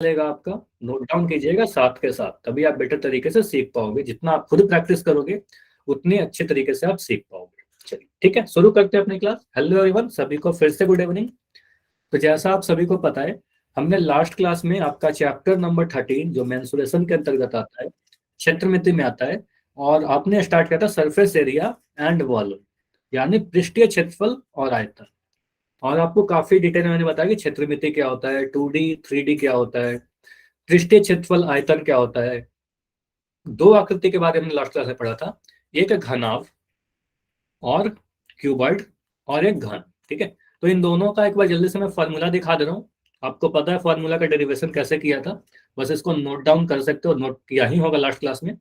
चलेगा आपका, note down कीजिएगा साथ के साथ, तभी आप बेटर तरीके से सीख पाओगे। जितना आप खुद प्रैक्टिस करोगे उतने अच्छे तरीके से आप सीख पाओगे। चलिए ठीक है, शुरू करते हैं अपनी क्लास। हेलो एवरीवन, सभी को फिर से गुड इवनिंग। तो जैसा आप सभी को पता है, हमने लास्ट क्लास में आपका चैप्टर नंबर 13 जो मेंसुरेशन के अंतर्गत आता है, क्षेत्रमिति में आता है, और आपने स्टार्ट किया था सरफेस एरिया एंड वॉल्यूम, यानी पृष्ठीय क्षेत्रफल और आयतन। और आपको काफी डिटेल में मैंने बताया कि क्षेत्रमिति क्या होता है, 2D 3D क्या होता है, पृष्ठीय क्षेत्रफल आयतन क्या होता है। दो आकृति के बारे में लास्ट क्लास में पढ़ा था, एक घनाभ और क्यूबॉइड, और एक घन। ठीक है, तो इन दोनों का एक बार जल्दी से मैं फॉर्मूला दिखा दे रहा हूँ। आपको पता है फॉर्मूला का डेरिवेशन कैसे किया था, बस इसको नोट डाउन कर सकते हो, नोट किया ही होगा लास्ट क्लास में।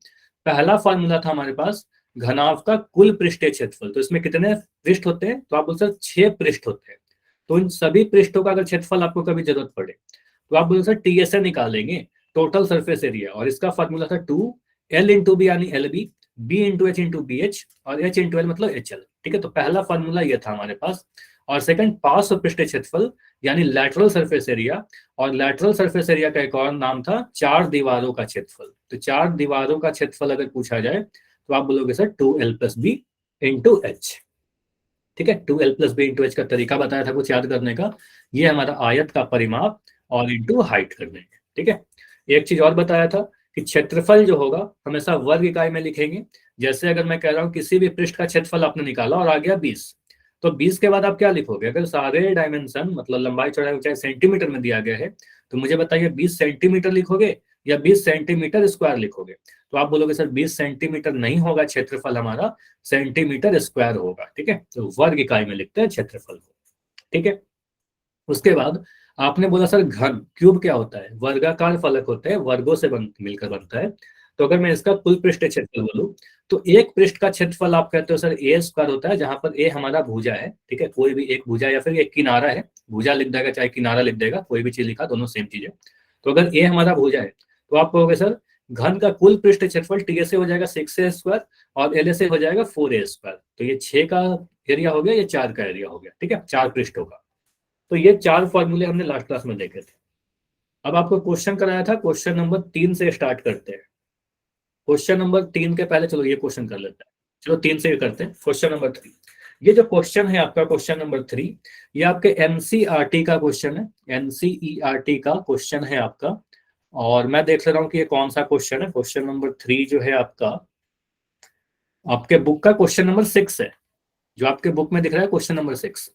पहला फॉर्मूला था हमारे पास घनाभ का कुल पृष्ठीय क्षेत्रफल। तो इसमें कितने पृष्ठ होते हैं, तो आप बोल सकते 6 पृष्ठ होते हैं। तो इन सभी पृष्ठों का अगर क्षेत्रफल आपको कभी जरूरत पड़े तो आप बोल सकते टीएसए निकालेंगे, टोटल सरफेस एरिया, और इसका फॉर्मूला था 2L/B यानी LB, B/H/BH, और H/L मतलब HL। ठीक है, तो पहला फॉर्मूला ये था हमारे पास। और सेकंड पार्श्व पृष्ठीय क्षेत्रफल यानी लैटरल सरफेस एरिया, और लैटरल सरफेस एरिया का एक और नाम था चार दीवारों का क्षेत्रफल। तो चार दीवारों का क्षेत्रफल अगर पूछा जाए तो आप बोलोगे सर 2L+B/H। ठीक है, 2L+B/H का तरीका बताया था कुछ याद करने का, ये हमारा आयत का परिमाप और इंटू हाइट कर देंगे। ठीक है, एक चीज और बताया था कि क्षेत्रफल जो होगा हमेशा वर्ग इकाई में लिखेंगे। जैसे अगर मैं कह रहा हूँ किसी भी पृष्ठ का क्षेत्रफल आपने निकाला और आ गया 20, तो 20 के बाद आप क्या लिखोगे, अगर सारे डायमेंशन मतलब लंबाई चौड़ाई ऊंचाई सेंटीमीटर में दिया गया है तो मुझे बताइए 20 सेंटीमीटर लिखोगे या 20 सेंटीमीटर स्क्वायर लिखोगे। तो आप बोलोगे सर 20 सेंटीमीटर नहीं होगा क्षेत्रफल हमारा, सेंटीमीटर स्क्वायर होगा। ठीक है, तो वर्ग इकाई में लिखते हैं क्षेत्रफल को। ठीक है, उसके बाद आपने बोला सर घन क्यूब क्या होता है, वर्गाकार फलक होता है, वर्गों से मिलकर बनता है। तो अगर मैं इसका कुल पृष्ठ क्षेत्रफल बोलूं तो एक पृष्ठ का क्षेत्रफल आप कहते हो सर A² होता है, जहां पर A हमारा भुजा है। ठीक है, कोई भी एक भुजा या फिर एक किनारा है, भुजा लिख देगा चाहे किनारा लिख देगा, कोई भी चीज लिखा दोनों सेम चीज है। तो अगर A हमारा भुजा है तो आप कहोगे सर घन का कुल पृष्ठ क्षेत्रफल टी से हो जाएगा 6A² और LA से हो जाएगा 4A²। तो ये 6 का एरिया हो गया, ये 4 का एरिया हो गया। ठीक है, 4 पृष्ठों का। तो ये 4 फॉर्मूले हमने लास्ट क्लास में देखे थे। अब आपको क्वेश्चन कराया था, क्वेश्चन नंबर 3 से स्टार्ट करते हैं। क्वेश्चन नंबर 3 के पहले चलो ये क्वेश्चन कर लेते हैं। चलो 3 से करते हैं क्वेश्चन नंबर 3। ये जो क्वेश्चन है आपका क्वेश्चन नंबर 3, ये आपके एनसीईआरटी का क्वेश्चन है, एनसीईआरटी का क्वेश्चन है आपका। और मैं देख ले रहा हूँ कि ये कौन सा क्वेश्चन है। क्वेश्चन नंबर 3 जो है आपका आपके बुक का क्वेश्चन नंबर 6 है, जो आपके बुक में दिख रहा है क्वेश्चन नंबर 6।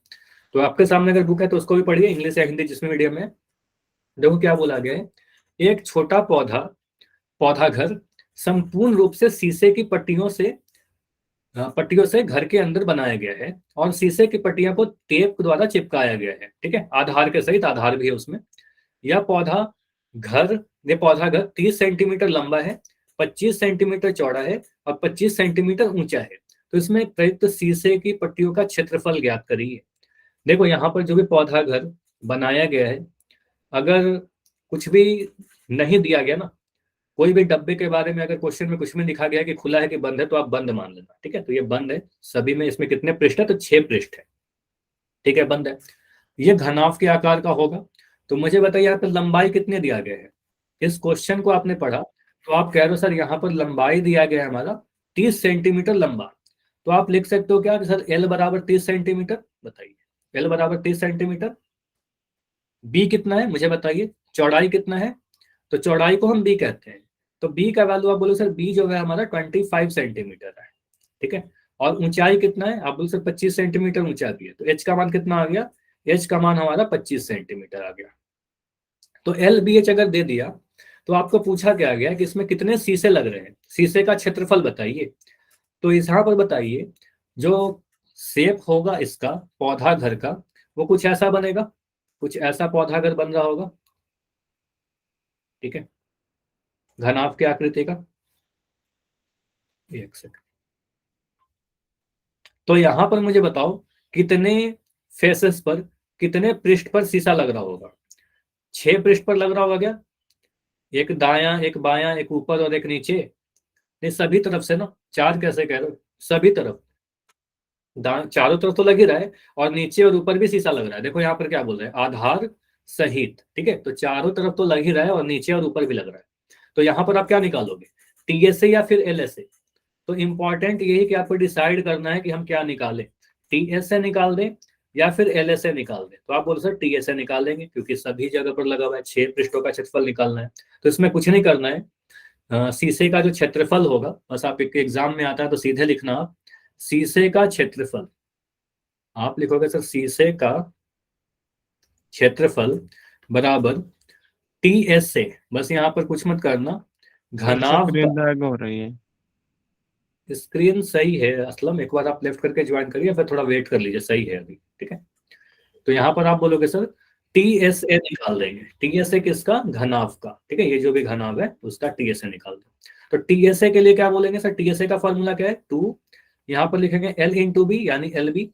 तो आपके सामने अगर बुक है तो उसको भी पढ़िए, इंग्लिश या हिंदी जिसमें मीडियम में। देखो क्या बोला गया है, एक छोटा पौधा पौधा घर संपूर्ण रूप से शीशे की पट्टियों से घर के अंदर बनाया गया है, और शीशे की पट्टियों को टेप द्वारा चिपकाया गया है। ठीक है, आधार के सहित, आधार भी है उसमें। यह पौधा घर 30 सेंटीमीटर लंबा है, 25 सेंटीमीटर चौड़ा है और 25 सेंटीमीटर ऊंचा है। तो इसमें प्रयुक्त शीशे की पट्टियों का क्षेत्रफल ज्ञात करिए। देखो यहाँ पर जो भी पौधा घर बनाया गया है, अगर कुछ भी नहीं दिया गया ना, कोई भी डब्बे के बारे में अगर क्वेश्चन में कुछ में लिखा गया कि खुला है कि बंद है, तो आप बंद मान लेना। ठीक है, तो ये बंद है सभी में। इसमें कितने पृष्ठ है, तो 6 पृष्ठ है। ठीक है, बंद है। ये घनाभ के आकार का होगा। तो मुझे बताइए यहाँ पे लंबाई कितने दिया गया है। इस क्वेश्चन को आपने पढ़ा तो आप कह रहे हो सर यहाँ पर लंबाई दिया गया है हमारा 30 सेंटीमीटर लंबा। तो आप लिख सकते हो क्या कि सर L बराबर 30 सेंटीमीटर। बताइए L बराबर 30 सेंटीमीटर। बी कितना है मुझे बताइए, चौड़ाई कितना है, तो चौड़ाई को हम बी कहते हैं। तो बी का वैल्यू आप बोलो सर बी जो है हमारा 25 सेंटीमीटर है। ठीक है, और ऊंचाई कितना है, आप बोलो सर 25 सेंटीमीटर ऊंचा भी है। तो एच का मान कितना आ गया, एच का मान हमारा 25 सेंटीमीटर आ गया। तो एल बी एच अगर दे दिया तो आपको पूछा क्या गया कि इसमें कितने शीशे लग रहे हैं, शीशे का क्षेत्रफल बताइए। तो इस यहाँ पर बताइए जो शेप होगा इसका पौधा घर का, वो कुछ ऐसा बनेगा, कुछ ऐसा पौधा घर बन रहा होगा। ठीक है, घनाभ की आकृति का। एक सेकंड, तो यहां पर मुझे बताओ कितने फेसेस पर, कितने पृष्ठ पर शीशा लग रहा होगा। 6 पृष्ठ पर लग रहा होगा क्या, एक दायां एक बायां एक ऊपर और एक नीचे। नहीं, सभी तरफ से ना, 4 कैसे कह रहे हो, सभी तरफ, चारों तरफ तो लग ही रहा है, और नीचे और ऊपर भी शीशा लग रहा है। देखो यहाँ पर क्या बोल रहे हैं, आधार सहित, ठीक है। तो चारों तरफ तो लग ही रहा है और नीचे और ऊपर भी लग रहा है। तो यहाँ पर आप क्या निकालोगे, टीएसए या फिर एलएसए। तो इंपॉर्टेंट ये है कि आपको डिसाइड करना है कि हम क्या निकालें, टीएसए निकाल दें या फिर एलएसए निकाल दें। तो आप बोलो सर टीएसए निकाल देंगे क्योंकि सभी जगह पर लगा हुआ है, 6 पृष्ठों का क्षेत्रफल निकालना है। तो इसमें कुछ नहीं करना है, शीशे का जो क्षेत्रफल होगा, बस आप एक एग्जाम में आता है तो सीधे लिखना आप शीशे का क्षेत्रफल। आप लिखोगे सर शीशे का क्षेत्रफल बराबर टीएसए, बस यहाँ पर कुछ मत करना, सर घनाभ का। स्क्रीन लैग हो रही है। स्क्रीन सही है असलम, एक बार आप लेफ्ट करके ज्वाइन करिए, फिर थोड़ा वेट कर लीजिए, सही है अभी, ठीक है। तो यहाँ पर आप बोलोगे सर टीएसए निकाल देंगे, टीएसए किसका, घनाभ का, ठीक है। ये जो भी घनाभ है उसका टीएसए निकाल दो। तो टीएसए के लिए क्या बोलेंगे सर, टीएसए का फॉर्मूला क्या है, 2, यहाँ पर लिखेंगे एल इंटू बी यानी L B,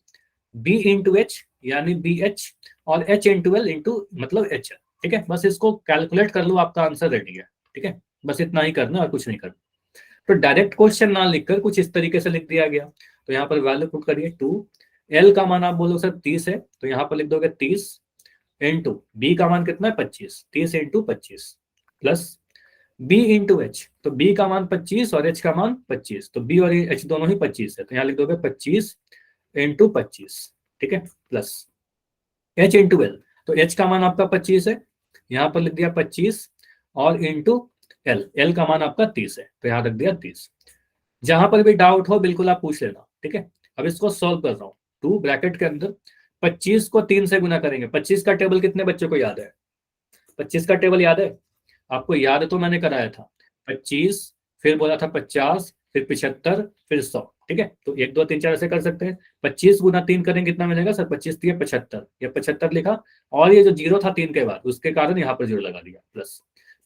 B into H यानी बी एच, और एच इंटू एल इंटू मतलब एच एल, ठीक है। बस इसको कैलकुलेट कर लो, आपका आंसर रेडी है, ठीक है। बस इतना ही करना और कुछ नहीं करना। तो डायरेक्ट क्वेश्चन ना लिखकर कुछ इस तरीके से लिख दिया गया। तो यहाँ पर वैल्यू पुट करिए 2, एल का मान आप बोलो सर 30 है, तो यहाँ पर लिख दोगे 30 इंटू बी का मान कितना है 25, 30 into 25 plus B into H, तो बी का मान 25 और एच का मान 25, तो बी और एच दोनों ही 25 है, तो यहाँ लिख दोगे 25 इंटू 25, ठीक है, प्लस एच इंटू एल, तो एच का मान आपका 25 है, यहाँ पर लिख दिया 25 और इंटू एल, एल का मान आपका 30 है, तो यहाँ रख दिया 30। जहां पर भी डाउट हो बिल्कुल आप पूछ लेना, ठीक है। अब इसको सॉल्व कर रहा हूँ, 2 ब्रैकेट के अंदर 25 को 3 से गुना करेंगे। 25 का टेबल कितने बच्चों को याद है, 25 का टेबल याद है आपको, याद है तो मैंने कराया था, 25 फिर बोला था 50 फिर 75 फिर 100, ठीक है। तो 1 2 3 4 ऐसे कर सकते हैं। 25 गुना 3 करेंगे कितना मिलेगा सर, 25 3 75, ये 75 लिखा, और ये जो जीरो था 3 के बाद उसके कारण यहाँ पर जीरो लगा दिया, प्लस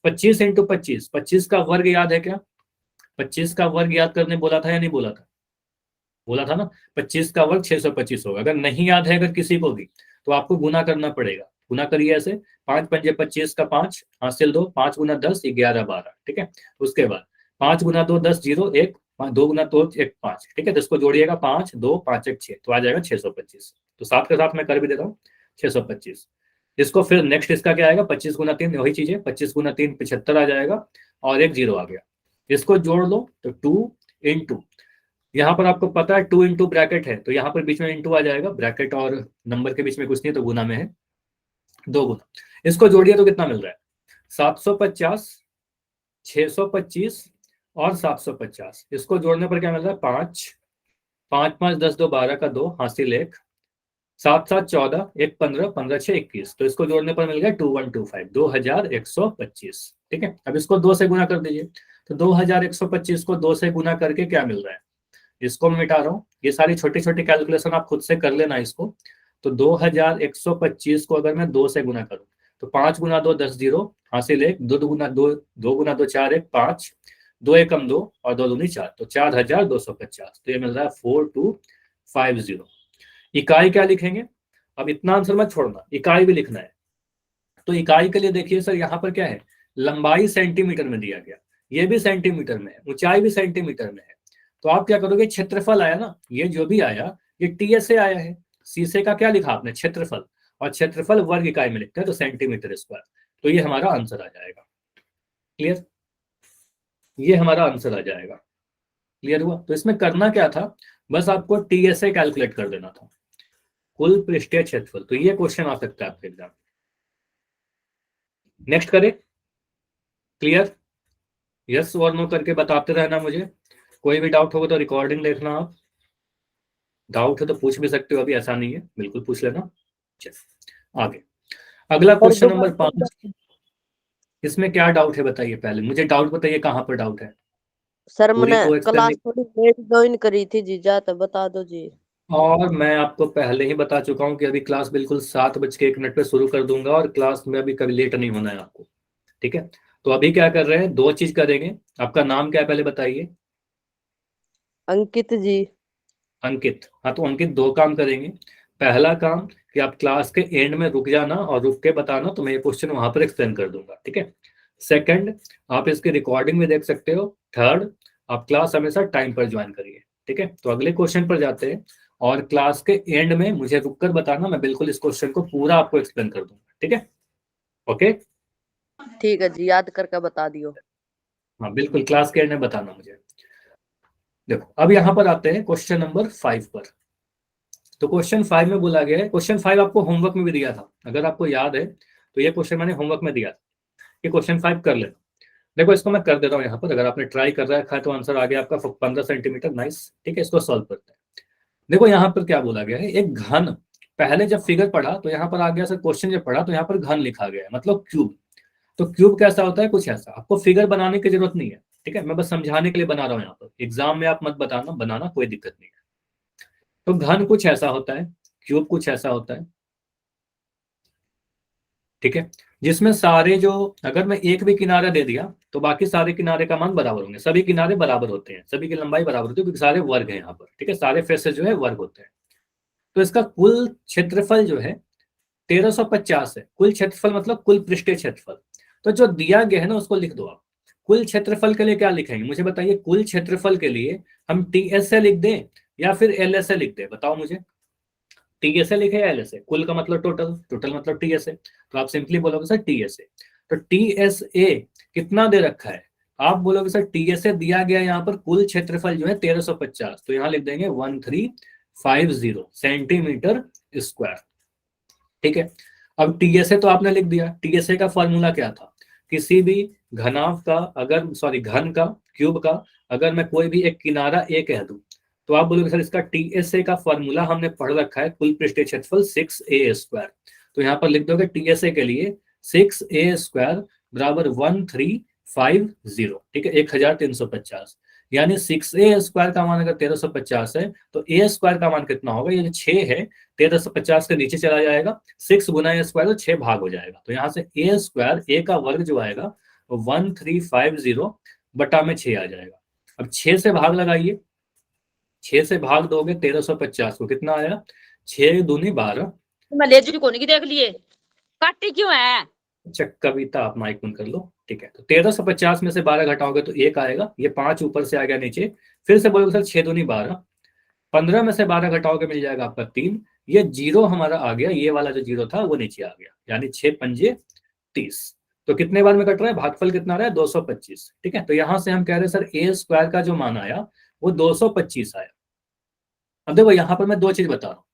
25 इंटू 25, 25 का वर्ग याद है क्या, 25 का वर्ग याद करने बोला था या नहीं बोला था, बोला था ना। 25 का वर्ग 625 होगा। अगर नहीं याद है अगर किसी को भी, तो आपको गुना करना पड़ेगा। गुना करिए ऐसे, 5 पंजे 25 का 5 हासिल 2, 5 गुना 10 11 12, ठीक है। उसके बाद 5 गुना 2 10 0 1, 2 गुना 2 1 5, ठीक है। तो इसको जोड़िएगा 5 2 5 1 6, तो आ जाएगा 625। तो साथ के साथ मैं कर भी देता हूँ 625। इसको फिर नेक्स्ट इसका क्या आएगा, 25 गुना 3 वही चीज है, 25 गुना 3 75 आ जाएगा, और एक जीरो आ गया। इसको जोड़ लो तो 2 इंटू, यहाँ पर आपको पता है 2 इंटू ब्रैकेट है, तो यहाँ पर बीच में इंटू आ जाएगा, ब्रैकेट और नंबर के बीच में कुछ नहीं, तो गुना में है, 2 गुना। इसको जोड़िए तो कितना मिल रहा है, 750, 625 और 750। इसको जोड़ने पर क्या मिल रहा है, 5 5 5 10 2 12 का 2 हासिल 1, 7 7 14 1 15 15 6 21, तो इसको जोड़ने पर मिल गया 2125, 2125, ठीक है। अब इसको 2 से गुना कर दीजिए, तो 2125 को 2 से गुना करके क्या मिल रहा है, इसको मैं मिटा रहा हूँ, ये सारी छोटी छोटी कैलकुलेशन आप खुद से कर लेना इसको। तो 2125 को अगर मैं 2 से गुना करूँ, तो 5 गुना 2 10 जीरो हासिल 1, 2 गुना 2 2 गुना 2 4 1 5, 2 एकम 2 और 2 दूनी 4, तो 4250, तो ये मिल रहा है 4250। इकाई क्या लिखेंगे, अब इतना आंसर मत छोड़ना, इकाई भी लिखना है। तो इकाई के लिए देखिए सर यहाँ पर क्या है, लंबाई सेंटीमीटर में दिया गया, ये भी सेंटीमीटर में है, ऊंचाई भी सेंटीमीटर में है। तो आप क्या करोगे, क्षेत्रफल आया ना, ये जो भी आया ये टीएसए आया है, शीशे का क्या लिखा आपने, क्षेत्रफल, और क्षेत्रफल वर्ग इकाई में लिखते हैं तो सेंटीमीटर स्क्वायर, तो ये हमारा आंसर आ जाएगा। क्लियर, ये हमारा आंसर आ जाएगा। क्लियर हुआ। तो इसमें करना क्या था, बस आपको टीएसए कैलकुलेट कर देना था, कुल पृष्ठीय क्षेत्रफल। तो ये क्वेश्चन आ सकता है आपके एग्जाम। नेक्स्ट करें, क्लियर, यस और नो करके बताते रहना मुझे। कोई भी डाउट होगा तो रिकॉर्डिंग देखना आप, डाउट है तो पूछ भी सकते हो, अभी ऐसा नहीं है, बिल्कुल पूछ लेना। चल आगे, अगला क्वेश्चन नंबर 5, इसमें क्या डाउट है बताइए, पहले मुझे डाउट बताइए, कहाँ पर डाउट है। सर पूरी मैंने को क्लास एक्सप्लेन, थोड़ी लेट ज्वाइन करी थी जीजा, तो बता दो जी। और मैं आपको पहले ही बता चुका हूँ कि अभी क्लास बिल्कुल 7:01 पे शुरू कर दूंगा, और क्लास में अभी कभी लेट नहीं होना है आपको, ठीक है। तो अभी क्या कर रहे हैं, 2 चीज करेंगे। आपका नाम क्या है पहले बताइए। अंकित जी। अंकित, हाँ, तो अंकित 2 काम करेंगे। पहला काम कि आप क्लास के एंड में रुक जाना और रुक के बताना, तो मैं ये क्वेश्चन वहां पर एक्सप्लेन कर दूंगा, ठीक है। सेकंड, आप इसकी रिकॉर्डिंग में देख सकते हो। थर्ड, आप क्लास हमेशा टाइम पर ज्वाइन करिए, ठीक है। तो अगले क्वेश्चन पर जाते हैं, और क्लास के एंड में मुझे रुक कर बताना, मैं बिल्कुल इस क्वेश्चन को पूरा आपको एक्सप्लेन कर दूंगा, ठीक है। ओके, ठीक है जी, याद करके बता दियो। हाँ बिल्कुल, क्लास के एंड में बताना मुझे। देखो अब यहाँ पर आते हैं क्वेश्चन नंबर 5 पर। तो क्वेश्चन 5 में बोला गया है, क्वेश्चन 5 आपको होमवर्क में भी दिया था, अगर आपको याद है तो ये क्वेश्चन मैंने होमवर्क में दिया था, ये क्वेश्चन 5 कर लेना। देखो इसको मैं कर देता हूँ यहाँ पर, अगर आपने ट्राई कर रखा है तो आंसर आ गया आपका 15 सेंटीमीटर। नाइस, ठीक है, इसको सॉल्व करते हैं। देखो यहाँ पर क्या बोला गया है, एक घन, पहले जब फिगर पढ़ा तो यहाँ पर आ गया सर, क्वेश्चन जब पढ़ा तो यहाँ पर घन लिखा गया है, मतलब क्यूब। तो क्यूब कैसा होता है, कुछ ऐसा। आपको फिगर बनाने की जरूरत नहीं है, ठीक है, मैं बस समझाने के लिए बना रहा हूँ यहाँ पर, एग्जाम में आप मत बताना, बनाना कोई दिक्कत नहीं है। तो घन कुछ ऐसा होता है, क्यूब कुछ ऐसा होता है, ठीक है, जिसमें सारे जो, अगर मैं एक भी किनारा दे दिया तो बाकी सारे किनारे का मान बराबर होंगे, सभी किनारे बराबर होते हैं, सभी की लंबाई बराबर होती है, क्योंकि सारे वर्ग हैं यहाँ पर, ठीक है, सारे फेसेस जो है वर्ग होते हैं। तो इसका कुल क्षेत्रफल जो है 1350 है, कुल क्षेत्रफल मतलब कुल पृष्ठीय क्षेत्रफल। तो जो दिया गया है ना उसको लिख दो आप। कुल क्षेत्रफल के लिए क्या लिखेंगे मुझे बताइए, कुल क्षेत्रफल के लिए हम टीएस से लिख दें या फिर एलएस से लिख दें, बताओ मुझे। टीएसए लिखे या एलएसए, कुल का मतलब टोटल, टोटल मतलब टीएसए, तो आप सिंपली बोलोगे सर टीएसए। तो टीएसए कितना दे रखा है, आप बोलोगे सर टीएसए दिया गया यहाँ पर कुल क्षेत्रफल जो है 1350, तो यहाँ लिख देंगे 1350 सेंटीमीटर स्क्वायर, ठीक है। अब टीएसए तो आपने लिख दिया, टीएसए का फॉर्मूला क्या था, किसी भी घनाभ का, अगर सॉरी घन का, क्यूब का, अगर मैं कोई भी एक किनारा ए कह दूं तो आप बोलोगे सर इसका टीएसए का फॉर्मूला हमने पढ़ रखा है, कुल पृष्ठीय क्षेत्रफल 6a²। तो यहाँ पर लिख दोगे टीएसए के लिए 6a² बराबर 1350, ठीक है, 1350। यानी 6a² का मान अगर 1350 है तो a² का मान कितना होगा, ये जो 6 है 1350 के नीचे चला जाएगा, 6 गुना ए स्क्वायर तो 6 भाग हो जाएगा, तो यहाँ से a², ए का वर्ग जो आएगा 1350 बटा में 6 आ जाएगा। अब 6 से भाग लगाइए, 6 से भाग दोगे 1350 को, कितना आया, 6 दूनी 12। मैं ले चुकी कोनी की देख लिए, काटी क्यों है। अच्छा कविता, आप माइक बंद कर लो, ठीक है। तो 1350 में से 12 घटाओगे तो 1 आएगा, ये 5 ऊपर से आ गया नीचे, फिर से बोलोगे सर 6 दूनी 12, 15 में से 12 घटाओगे मिल जाएगा आपका 3, ये जीरो हमारा आ गया, ये वाला जो जीरो था वो नीचे आ गया, यानी 6 पंजे 30। तो कितने बार में कट रहा है, भागफल कितना रहा है 225, ठीक है। तो यहां से हम कह रहे हैं सर a² का जो मान आया वो 225 आया। अब देखो यहाँ पर मैं दो चीज बता रहा हूँ,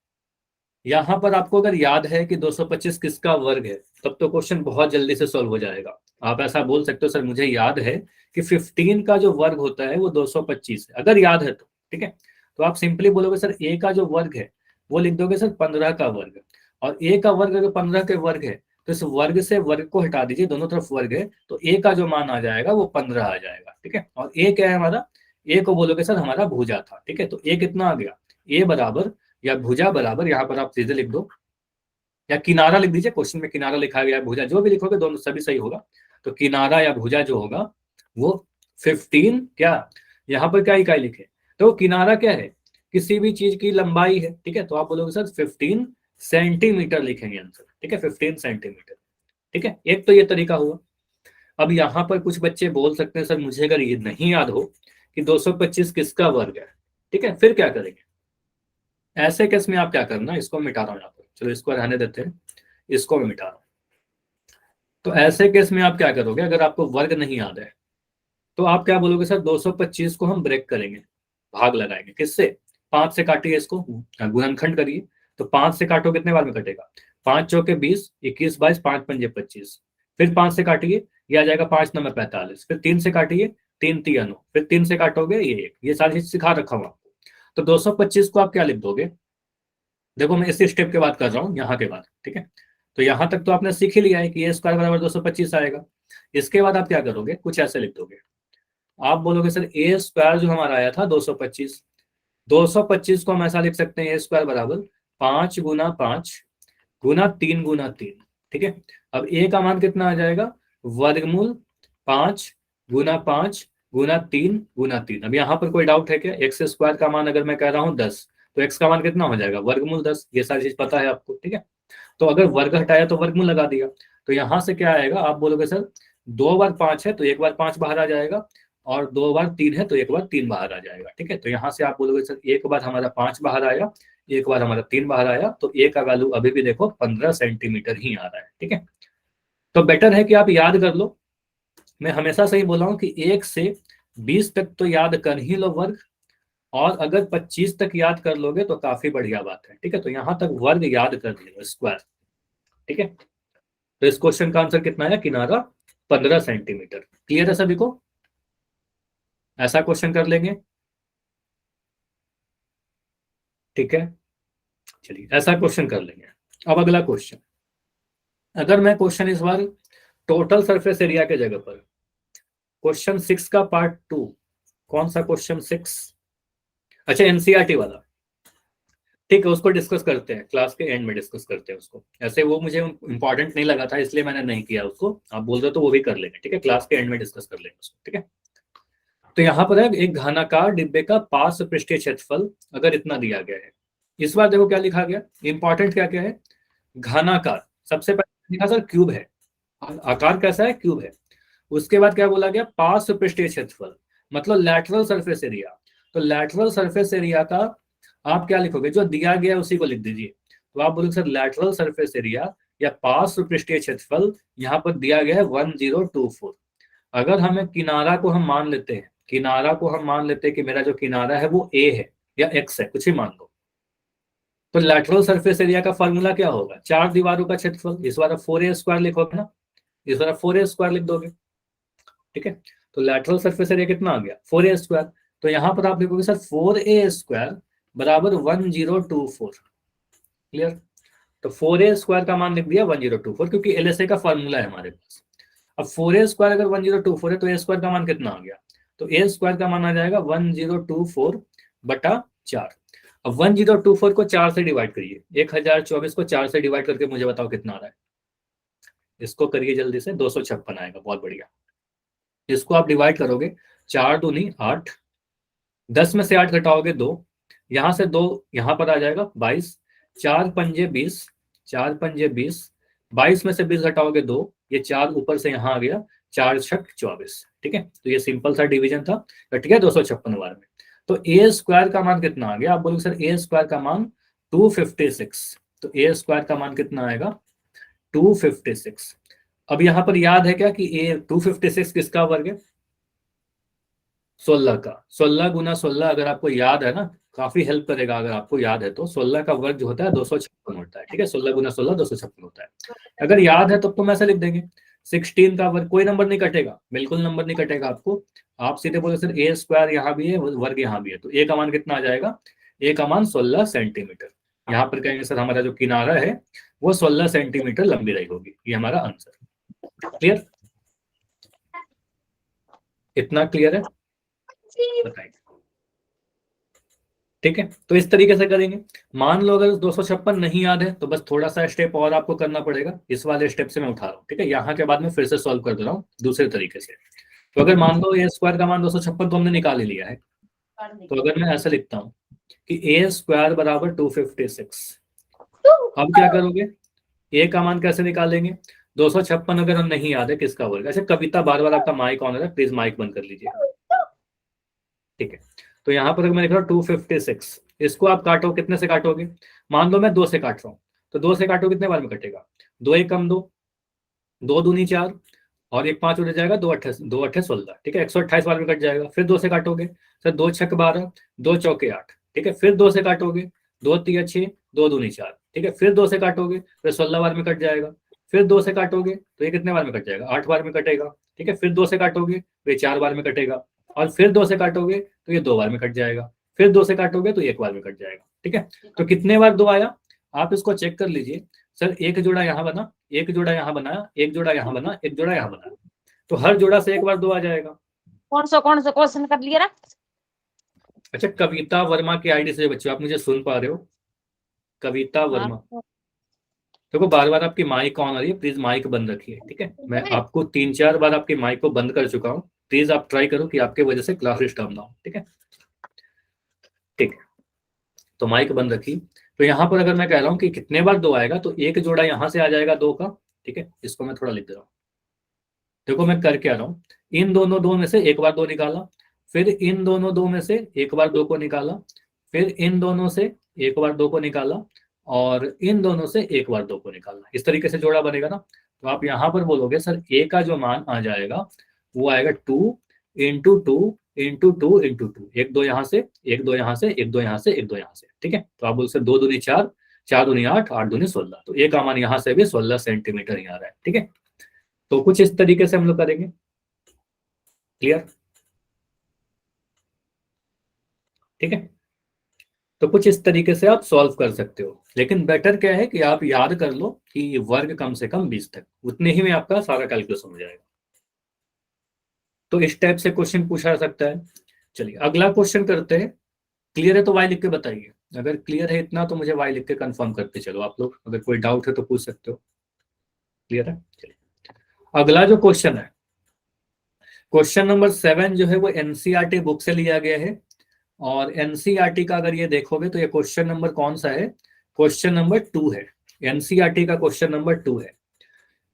यहाँ पर आपको अगर याद है कि 225 किसका वर्ग है तब तो क्वेश्चन बहुत जल्दी से सॉल्व हो जाएगा। आप ऐसा बोल सकते हो सर मुझे याद है कि 15 का जो वर्ग होता है वो 225 है, अगर याद है तो, ठीक है। तो आप सिंपली बोलोगे सर ए का जो वर्ग है वो लिख दोगे सर 15 का वर्ग, और ए का वर्ग अगर 15 के वर्ग है तो इस वर्ग से वर्ग को हटा दीजिए, दोनों तरफ वर्ग है, तो ए का जो मान आ जाएगा वो 15 आ जाएगा, ठीक है। और ए क्या है हमारा, ए को बोलोगे सर हमारा भुजा था, ठीक है। तो ए कितना आ गया, ए बराबर या भुजा बराबर, यहाँ पर आप सीधे लिख दो या किनारा लिख दीजिए, क्वेश्चन में किनारा लिखा गया है, भुजा जो भी लिखोगे दोनों सभी सही होगा। तो किनारा या भुजा जो होगा वो 15 क्या, यहाँ पर क्या इकाई लिखे, तो किनारा क्या है, किसी भी चीज की लंबाई है, ठीक है। तो आप बोलोगे सर 15 सेंटीमीटर लिखेंगे आंसर, ठीक है, 15 सेंटीमीटर, ठीक है। एक तो ये तरीका हुआ। अब यहाँ पर कुछ बच्चे बोल सकते हैं सर मुझे अगर ये नहीं याद हो कि 225 किसका वर्ग है, ठीक है, फिर क्या करेंगे। ऐसे केस में आप क्या करना, इसको मिटा रहा हूं यहाँ पर, चलो इसको रहने देते हैं, इसको मैं मिटा रहा हूं। तो ऐसे केस में आप क्या करोगे, अगर आपको वर्ग नहीं याद है तो आप क्या बोलोगे सर 225 को हम ब्रेक करेंगे, भाग लगाएंगे, किससे, 5 से काटिए इसको, गुणनखंड करिए। तो 5 से काटो कितने बार में कटेगा, 5 चौके 20, 21 22, 5 पंजे 25, फिर 5 से काटिए ये आ जाएगा 5 9 45, फिर 3 से काटिए 3 3 9, फिर 3 से काटोगे ये 1, ये सारी चीज सिखा रखा हूँ आपको। तो 225 को आप क्या लिख दोगे, देखो मैं इसी स्टेप के बाद कर रहा हूँ, यहाँ के बाद, ठीक है। तो यहाँ तक तो आपने सीख ही लिया है कि a² बराबर 225 आएगा। इसके बाद आप क्या करोगे, कुछ ऐसे लिख दोगे, आप बोलोगे सर a² जो हमारा आया था 225, 225 को हम ऐसा लिख सकते हैं a² बराबर 5 गुना 5 गुना 3 गुना 3, ठीक है। अब a का मान कितना आ जाएगा, वर्गमूल 5 गुना 5 गुना 3 गुना 3। अब यहाँ पर कोई डाउट है क्या, x² का मान अगर मैं कह रहा हूँ 10 तो x का मान कितना हो जाएगा, वर्गमूल 10, ये सारी चीज पता है आपको, ठीक है। तो अगर वर्ग हटाया तो वर्गमूल लगा दिया, तो यहाँ से क्या आएगा, आप बोलोगे सर 2 बार 5 है तो 1 बार 5 बाहर आ जाएगा, और 2 बार 3 है तो 1 बार 3 बाहर आ जाएगा, ठीक है। तो यहाँ से आप बोलोगे सर 1 बार हमारा 5 बाहर आया, 1 बार हमारा 3 बाहर आया, तो ए का वैल्यू अभी भी देखो 15 सेंटीमीटर ही आ रहा है, ठीक है। तो बेटर है कि आप याद कर लो। मैं हमेशा से ही बोला हूं कि 1 से 20 तक तो याद कर ही लो वर्ग, और अगर 25 तक याद कर लोगे तो काफी बढ़िया बात है। ठीक है, तो यहां तक वर्ग याद कर लियो, स्क्वायर। ठीक है, तो इस क्वेश्चन का आंसर कितना है? किनारा 15 सेंटीमीटर। क्लियर है सभी को? ऐसा क्वेश्चन कर लेंगे। ठीक है, चलिए ऐसा क्वेश्चन कर लेंगे। अब अगला क्वेश्चन, अगर मैं क्वेश्चन इस बार टोटल सरफेस एरिया के जगह पर क्वेश्चन 6 का पार्ट 2, कौन सा क्वेश्चन 6? अच्छा, एनसीईआरटी वाला। ठीक है, उसको डिस्कस करते हैं, क्लास के एंड में डिस्कस करते हैं उसको। ऐसे वो मुझे इंपॉर्टेंट नहीं लगा था, इसलिए मैंने नहीं किया उसको। आप बोल रहे हो तो वो भी कर लेंगे। ठीक है, क्लास के एंड में डिस्कस कर लेंगे उसको। ठीक है, तो यहाँ पर है एक घनाकार डिब्बे का पार्श्व पृष्ठीय क्षेत्रफल अगर इतना दिया गया है। इस बार देखो क्या लिखा गया, इंपॉर्टेंट क्या क्या है? घनाकार। सबसे पहले लिखा सर क्यूब है, आकार कैसा है? क्यूब है। उसके बाद क्या बोला गया? पार्श्व पृष्ठीय क्षेत्रफल, मतलब लैटरल सरफेस एरिया। तो लैटरल सरफेस एरिया का आप क्या लिखोगे? जो दिया गया है उसी को लिख दीजिए। तो आप बोलोगे सर लैटरल सरफेस एरिया या पार्श्व पृष्ठीय क्षेत्रफल यहाँ पर दिया गया है 1024। अगर हमें किनारा को हम मान लेते हैं, किनारा को हम मान लेते हैं कि मेरा जो किनारा है वो ए है या एक्स है, कुछ ही मान लो, तो लैटरल सरफेस एरिया का फॉर्मूला क्या होगा? 4 दीवारों का क्षेत्रफल। इस बार 4a स्क्वायर लिखोगे ना, इस बार 4a स्क्वायर लिख दोगे। ठीक है, तो लैटरल सरफेस एरिया कितना आ गया? 4a square. तो यहां पर आप लिखोगे सर 4a स्क्वायर बराबर 1024। क्लियर? तो 4a स्क्वायर का मान लिख दिया 1024, क्योंकि LSA का फॉर्मूला है हमारे पास। अब 4a स्क्वायर अगर 1024 है तो a स्क्वायर का मान कितना आ गया? तो a स्क्वायर का मान आ जाएगा 1024 बटा 4। अब 1024 को 4 से डिवाइड करिए, 1024 को 4 से डिवाइड करके मुझे बताओ कितना आ रहा है। इसको करिए जल्दी से, 256 आएगा। बहुत बढ़िया। इसको आप डिवाइड करोगे, 4 दूनी 8, 10 में से 8 घटाओगे 2, यहां से 2 यहां पर आ जाएगा 22, 4 पंजे 20, 4 पंजे 20, 22 में से 20 घटाओगे 2, ये 4 ऊपर से यहां आ गया, 4 छक 24। ठीक है, तो ये सिंपल सा डिवीजन था, कट गया 256 बार में। तो ए स्क्वायर का मान कितना आ गया? आप बोलोगे सर ए स्क्वायर का मान 256। तो ए स्क्वायर का मान कितना आएगा? 256। अब यहां पर याद है क्या कि ए 256 किसका वर्ग है? 16 का। 16 गुना 16 अगर आपको याद है ना, काफी हेल्प करेगा। अगर आपको याद है तो 16 का वर्ग जो होता है 256 होता है। ठीक है, 16 गुना 16 256 होता है। अगर याद है तब तो हम ऐसा लिख देंगे 16 का वर्ग। कोई नंबर नहीं कटेगा, बिल्कुल नंबर नहीं कटेगा आपको। आप सीधे बोले सर ए स्क्वायर यहाँ भी है, वर्ग यहाँ भी है, तो ए का मान कितना आ जाएगा? ए का मान 16 सेंटीमीटर। यहाँ पर कहेंगे सर हमारा जो किनारा है वो 16 सेंटीमीटर लंबी रही होगी। ये हमारा आंसर। क्लियर? इतना क्लियर है? बताइए। ठीक है, तो इस तरीके से करेंगे। मान लो अगर 256 नहीं याद है तो बस थोड़ा सा स्टेप और आपको करना पड़ेगा। इस वाले स्टेप से मैं उठा रहा हूँ। ठीक है, यहाँ के बाद में फिर से सॉल्व कर दे रहा हूँ दूसरे तरीके से। तो अगर मान लो ए स्क्वायर का मान 256 तो हमने निकाल ही लिया है, तो अगर मैं ऐसा लिखता हूँ कि ए स्क्वायर बराबर 256, अब क्या करोगे? ए का मान कैसे निकालेंगे? 256 अगर हम नहीं याद है किसका वर्ग। अच्छा कविता, बार बार आपका माइक ऑन है, प्लीज माइक बंद कर लीजिए। ठीक है, तो यहाँ पर मैं लिख रहा हूँ 256। इसको आप काटो, कितने से काटोगे? मान लो मैं 2 से काट रहा हूँ, तो 2 से काटो कितने बार में कटेगा? 2 एक कम 2, 2 दूनी 4, और एक 5 उड़ जाएगा, 2 अट्ठे 16। ठीक है, 128 बार में कट जाएगा। फिर 2 से काटोगे सर, 2 छक 12, 2 चौके 8। ठीक है, फिर 2 से काटोगे, 2 तिया 6, 2 दूनी 4। ठीक है, फिर 2 से काटोगे फिर 16 बार में कट जाएगा। फिर 2 से काटोगे तो ये कितने बार में कट जाएगा? 8 बार में कटेगा। ठीक है, फिर 2 से काटोगे तो ये 4 बार में कटेगा, और फिर 2 से काटोगे तो ये 2 बार में कट जाएगा। फिर 2 से काटोगे तो 1 बार में कट जाएगा। ठीक है, तो कितने बार 2 आया आप इसको चेक कर लीजिए। सर एक जोड़ा यहाँ बना, एक जोड़ा यहाँ बनाया, एक जोड़ा यहाँ बना, एक जोड़ा यहाँ बना, तो हर जोड़ा से 1 बार 2 आ जाएगा। कौन सा क्वेश्चन कर लिया ना? अच्छा, कविता वर्मा की आईडी से बच्चों आप मुझे सुन पा रहे हो? कविता वर्मा, देखो बार बार आपकी माइक ऑन आ रही है, प्लीज माइक बंद रखिए। ठीक है, मैं आपको 3-4 बार आपकी माइक को बंद कर चुका हूँ। प्लीज आप ट्राई करो कि आपके वजह से क्लास डिस्टर्ब ना हो। ठीक है, ठीक है, तो माइक बंद रखिए। तो यहाँ पर अगर मैं कह रहा हूँ कि कितने बार 2 आएगा, तो एक जोड़ा यहाँ से आ जाएगा 2 का। ठीक है, इसको मैं थोड़ा लिख दे रहा हूँ। देखो मैं कर क्या रहा हूँ, इन दोनों 2 में से 1 बार 2 निकाला, फिर इन दोनों 2 में से 1 बार 2 को निकाला, फिर इन दोनों से 1 बार 2 को निकाला, और इन दोनों से 1 बार 2 को निकालना। इस तरीके से जोड़ा बनेगा ना। तो आप यहाँ पर बोलोगे सर ए का जो मान आ जाएगा वो आएगा 2 इंटू 2 इंटू 2 इंटू 2, 1 2 यहाँ से, 1 2 यहाँ से, 1 2 यहाँ से, 1 2 यहाँ से, ठीक है। तो आप बोल सकते 2 दूनी 4, 4 दूनी 8, 8 दूनी 16, तो ए का मान यहाँ से भी 16 सेंटीमीटर ही आ रहा है, ठीक है। तो कुछ इस तरीके से हम लोग करेंगे, क्लियर, ठीक है। तो कुछ इस तरीके से आप सॉल्व कर सकते हो, लेकिन बेटर क्या है कि आप याद कर लो कि वर्ग कम से कम 20 तक, उतने ही में आपका सारा कैलकुलस हो जाएगा। तो इस टाइप से क्वेश्चन पूछा जा सकता है। चलिए अगला क्वेश्चन करते हैं। क्लियर है तो वाई लिख के बताइए, अगर क्लियर है इतना तो मुझे वाई लिख के कंफर्म करते चलो आप लोग, अगर कोई डाउट है तो पूछ सकते हो। क्लियर है, चलिए अगला जो क्वेश्चन है, क्वेश्चन नंबर 7 जो है वो एनसीईआरटी बुक से लिया गया है। और एनसीईआरटी का अगर ये देखोगे तो ये क्वेश्चन नंबर कौन सा है, क्वेश्चन नंबर 2 है। एनसीईआरटी का क्वेश्चन नंबर 2 है।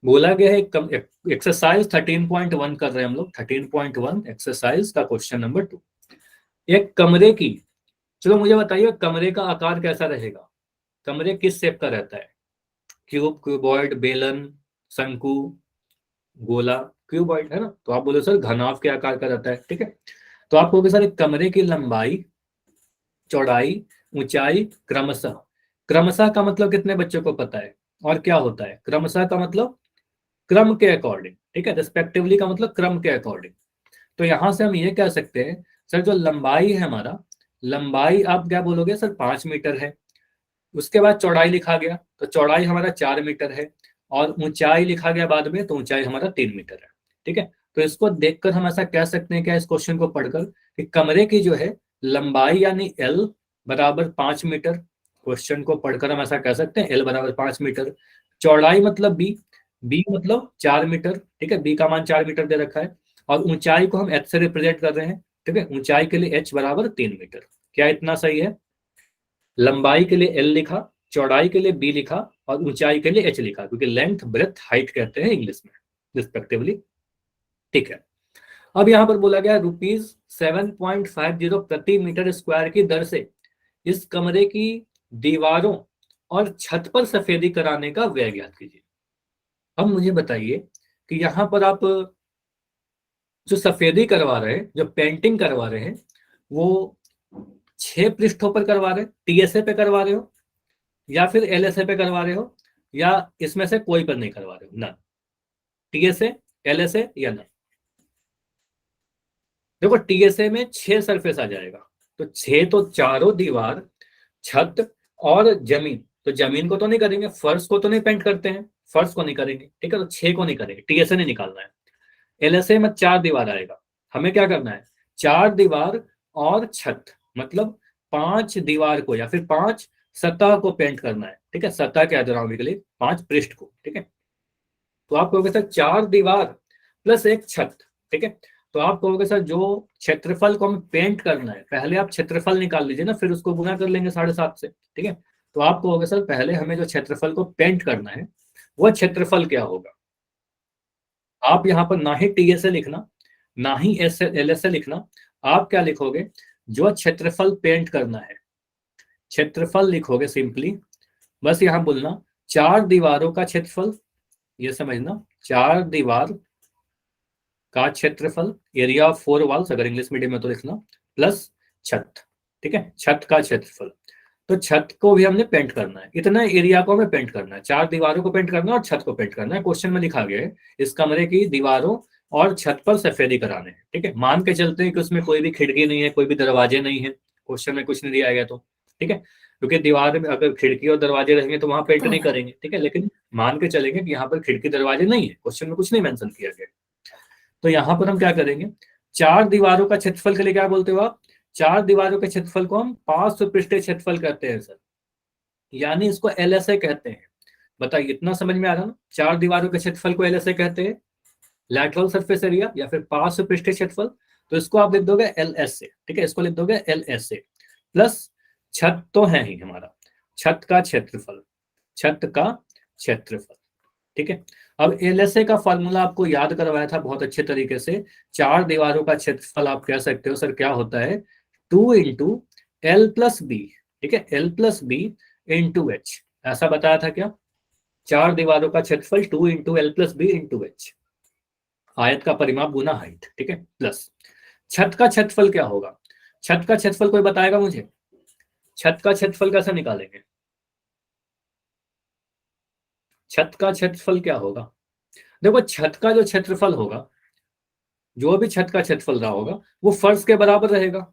बोला गया है एक्सरसाइज 13.1 कर रहे हैं हम लोग, 13.1 एक्सरसाइज का क्वेश्चन नंबर 2। एक कमरे की, चलो मुझे बताइए कमरे का आकार कैसा रहेगा, कमरे किस शेप का रहता है, क्यूब, क्यूबॉइड, बेलन, शंकु, गोला, क्यूबॉइड है ना। तो आप बोले सर घनाभ के आकार का रहता है, ठीक है। तो आप कहोगे सर एक कमरे की लंबाई, चौड़ाई, ऊंचाई क्रमशः, क्रमशः का मतलब कितने बच्चों को पता है और क्या होता है, क्रमशः का मतलब क्रम के अकॉर्डिंग, ठीक है। रिस्पेक्टिवली का मतलब क्रम के अकॉर्डिंग। तो यहां से हम ये कह सकते हैं सर जो लंबाई है हमारा, लंबाई आप क्या बोलोगे सर 5 मीटर है। उसके बाद चौड़ाई लिखा गया तो चौड़ाई हमारा 4 मीटर है, और ऊंचाई लिखा गया बाद में तो ऊंचाई हमारा 3 मीटर है, ठीक है। तो इसको देखकर हम ऐसा कह सकते हैं क्या, इस क्वेश्चन को पढ़कर, कि कमरे की जो है लंबाई यानी एल बराबर 5 मीटर, क्वेश्चन को पढ़कर हम ऐसा कह सकते हैं एल बराबर 5 मीटर, चौड़ाई मतलब बी मतलब 4 मीटर, ठीक है, बी का मान 4 मीटर दे रखा है, और ऊंचाई को हम एच से रिप्रेजेंट कर रहे हैं, ठीक है, ऊंचाई के लिए एच बराबर 3 मीटर। क्या इतना सही है, लंबाई के लिए एल लिखा, चौड़ाई के लिए बी लिखा, और ऊंचाई के लिए एच लिखा, क्योंकि लेंथ ब्रेथ हाइट कहते हैं इंग्लिश में रिस्पेक्टिवली, ठीक है। अब यहां पर बोला गया ₹7.50 प्रति मीटर स्क्वायर की दर से इस कमरे की दीवारों और छत पर सफेदी कराने का व्यय ज्ञात कीजिए। अब मुझे बताइए कि यहां पर आप जो सफेदी करवा रहे हैं, जो पेंटिंग करवा रहे हैं, वो 6 पृष्ठों पर करवा रहे हैं, टीएसए पे करवा रहे हो या फिर एलएसए पे करवा रहे हो, या इसमें से कोई पर नहीं करवा रहे हो, ना टीएसए, एलएसए या ना। देखो टीएसए में 6 सरफेस आ जाएगा, तो 6 तो चारों दीवार, छत और जमीन, तो जमीन को तो नहीं करेंगे, फर्श को तो नहीं पेंट करते हैं, फर्श को नहीं करेंगे, ठीक है, तो 6 को नहीं करेंगे, टीएसए नहीं निकालना है। एलएसए में 4 दीवार आएगा, हमें क्या करना है 4 दीवार और छत, मतलब 5 दीवार को या फिर 5 सतह को पेंट करना है, ठीक है, सतह के के लिए 5 पृष्ठ को, ठीक है। तो आप कहोगे सर 4 दीवार प्लस एक छत, ठीक है। तो आप कहोगे सर जो क्षेत्रफल को हमें पेंट करना है, पहले आप क्षेत्रफल निकाल लीजिए ना, फिर उसको गुना कर लेंगे 7.5 से, ठीक है। तो आप कहोगे सर पहले हमें जो क्षेत्रफल को पेंट करना है वह क्षेत्रफल क्या होगा। आप यहाँ पर ना ही टीएसए लिखना, ना ही एलएसए लिखना, आप क्या लिखोगे, जो क्षेत्रफल पेंट करना है क्षेत्रफल लिखोगे सिंपली, बस यहाँ बोलना 4 दीवारों का क्षेत्रफल, ये समझना 4 दीवार का क्षेत्रफल, एरिया ऑफ 4 वॉल्स अगर इंग्लिश मीडियम में तो लिखना, प्लस छत, ठीक है, छत का क्षेत्रफल। तो छत को भी हमने पेंट करना है, इतना एरिया को हमें पेंट करना है, 4 दीवारों को पेंट करना है और छत को पेंट करना है। क्वेश्चन में लिखा गया है इस कमरे की दीवारों और छत पर सफेदी कराने हैं, ठीक है। मान के चलते हैं कि उसमें कोई भी खिड़की नहीं है, कोई भी दरवाजे नहीं है, क्वेश्चन में कुछ नहीं दिया गया तो, ठीक है, क्योंकि दीवार में अगर खिड़की और दरवाजे रहेंगे तो वहां पेंट नहीं करेंगे, ठीक है, लेकिन मान के चलेंगे कि यहाँ पर खिड़की दरवाजे नहीं है, क्वेश्चन में कुछ नहीं मेंशन किया गया। तो यहाँ पर हम क्या करेंगे, 4 दीवारों का क्षेत्रफल के लिए क्या बोलते हो आप, 4 दीवारों के क्षेत्रफल को हम 500 पृष्ठीय क्षेत्रफल कहते हैं सर, यानी इसको एलएसए कहते हैं। बताइए इतना समझ में आ रहा ना, 4 दीवारों के क्षेत्रफल को एलएसए कहते हैं, लैटरल सरफेस एरिया या फिर 500 पृष्ठीय क्षेत्रफल, तो इसको आप लिख दोगे एलएसए, ठीक है, इसको लिख दोगे एलएसए, प्लस छत तो है ही हमारा, छत का क्षेत्रफल, छत का क्षेत्रफल, ठीक है। अब एलएसए का फॉर्मूला आपको याद करवाया था बहुत अच्छे तरीके से, 4 दीवारों का क्षेत्रफल आप कह सकते हो सर क्या होता है 2 इंटू एल प्लस बी, ठीक है, L plus B into H, ऐसा बताया था क्या, 4 दीवारों का क्षेत्रफल 2 into L plus B into H, आयत का परिमाप गुना हाइट, ठीक है, प्लस छत का क्षेत्रफल क्या होगा। छत का क्षेत्रफल कोई बताएगा मुझे, छत का क्षेत्रफल कैसे निकालेंगे, छत का क्षेत्रफल क्या होगा। देखो छत का जो क्षेत्रफल होगा, जो भी छत का क्षेत्रफल रहा होगा वो फर्श के बराबर रहेगा,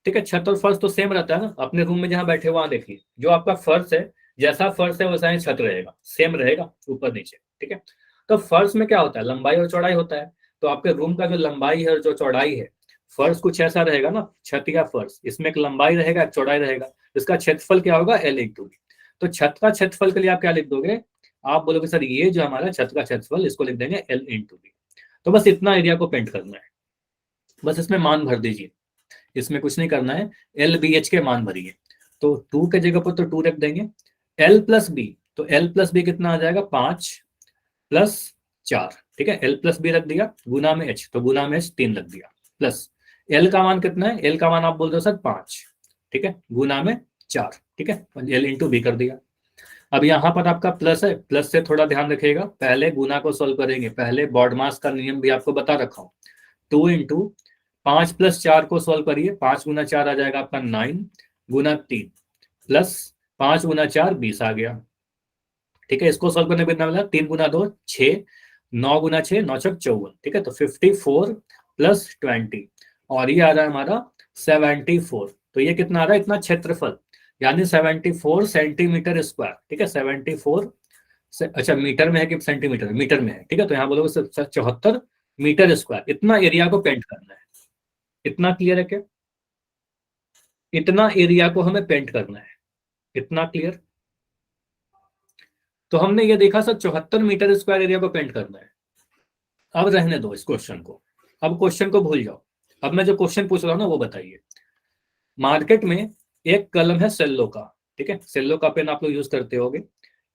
ठीक है। छत और फर्श तो सेम रहता है ना, अपने रूम में जहां बैठे वहां देखिए, जो आपका फर्श है, जैसा फर्श है वैसा ही छत रहेगा, सेम रहेगा ऊपर नीचे, ठीक है। तो फर्श में क्या होता है, लंबाई और चौड़ाई होता है। तो आपके रूम का जो लंबाई है और जो चौड़ाई है, फर्श कुछ ऐसा रहेगा ना, छत या फर्श, इसमें एक लंबाई रहेगा एक चौड़ाई रहेगा, इसका क्षेत्रफल क्या होगा, एल इंटू बी। तो छत का क्षेत्रफल के लिए आप क्या लिख दोगे, आप बोलोगे सर ये जो हमारा छत का क्षेत्रफल, इसको लिख देंगे एल इंटू बी। तो बस इतना एरिया को पेंट करना है, बस इसमें मान भर दीजिए, इसमें कुछ नहीं करना है, एल बी एच के मान भरिए। तो 2 के जगह पर तो 2 रख देंगे, एल प्लस बी, तो एल प्लस बी कितना आ जाएगा, 5 प्लस 4, ठीक है, एल प्लस बी रख दिया, गुना में एच, तो गुना में एच 3 रख दिया, प्लस एल का मान कितना है, एल का मान आप बोल दो सर 5, ठीक है, गुना में 4, ठीक है, एल इंटू बी कर दिया। अब यहाँ पर आपका प्लस है, प्लस से थोड़ा ध्यान रखिएगा, पहले गुना को सॉल्व करेंगे, पहले बॉडमास का नियम भी आपको बता रखा हूँ। 2 इंटू 5 प्लस 4 को सॉल्व करिए, 5 गुना 4 आ जाएगा आपका 9 गुना 3 प्लस 5 गुना 4 20 आ गया, ठीक है। इसको सॉल्व करने पर कितना मिला, 3 गुना 2 6, 9 गुना 6 9 छक 54, ठीक है। तो 54 प्लस 20 और ये आ रहा है हमारा 74। तो ये कितना आ रहा है, इतना क्षेत्रफल, यानी 74 सेंटीमीटर स्क्वायर, ठीक है। 74 अच्छा मीटर में है कि सेंटीमीटर, मीटर में है, ठीक है। तो यहाँ बोलोगे 74 मीटर स्क्वायर, इतना एरिया को पेंट करना है। इतना क्लियर है क्या, इतना एरिया को हमें पेंट करना है, इतना क्लियर। तो हमने ये देखा सर 74 मीटर स्क्वायर एरिया को पेंट करना है। अब रहने दो इस क्वेश्चन को, अब क्वेश्चन को भूल जाओ, अब मैं जो क्वेश्चन पूछ रहा हूँ ना वो बताइए। मार्केट में एक कलम है सेल्लो का, ठीक है, सेल्लो का पेन आप लोग यूज करते होगे।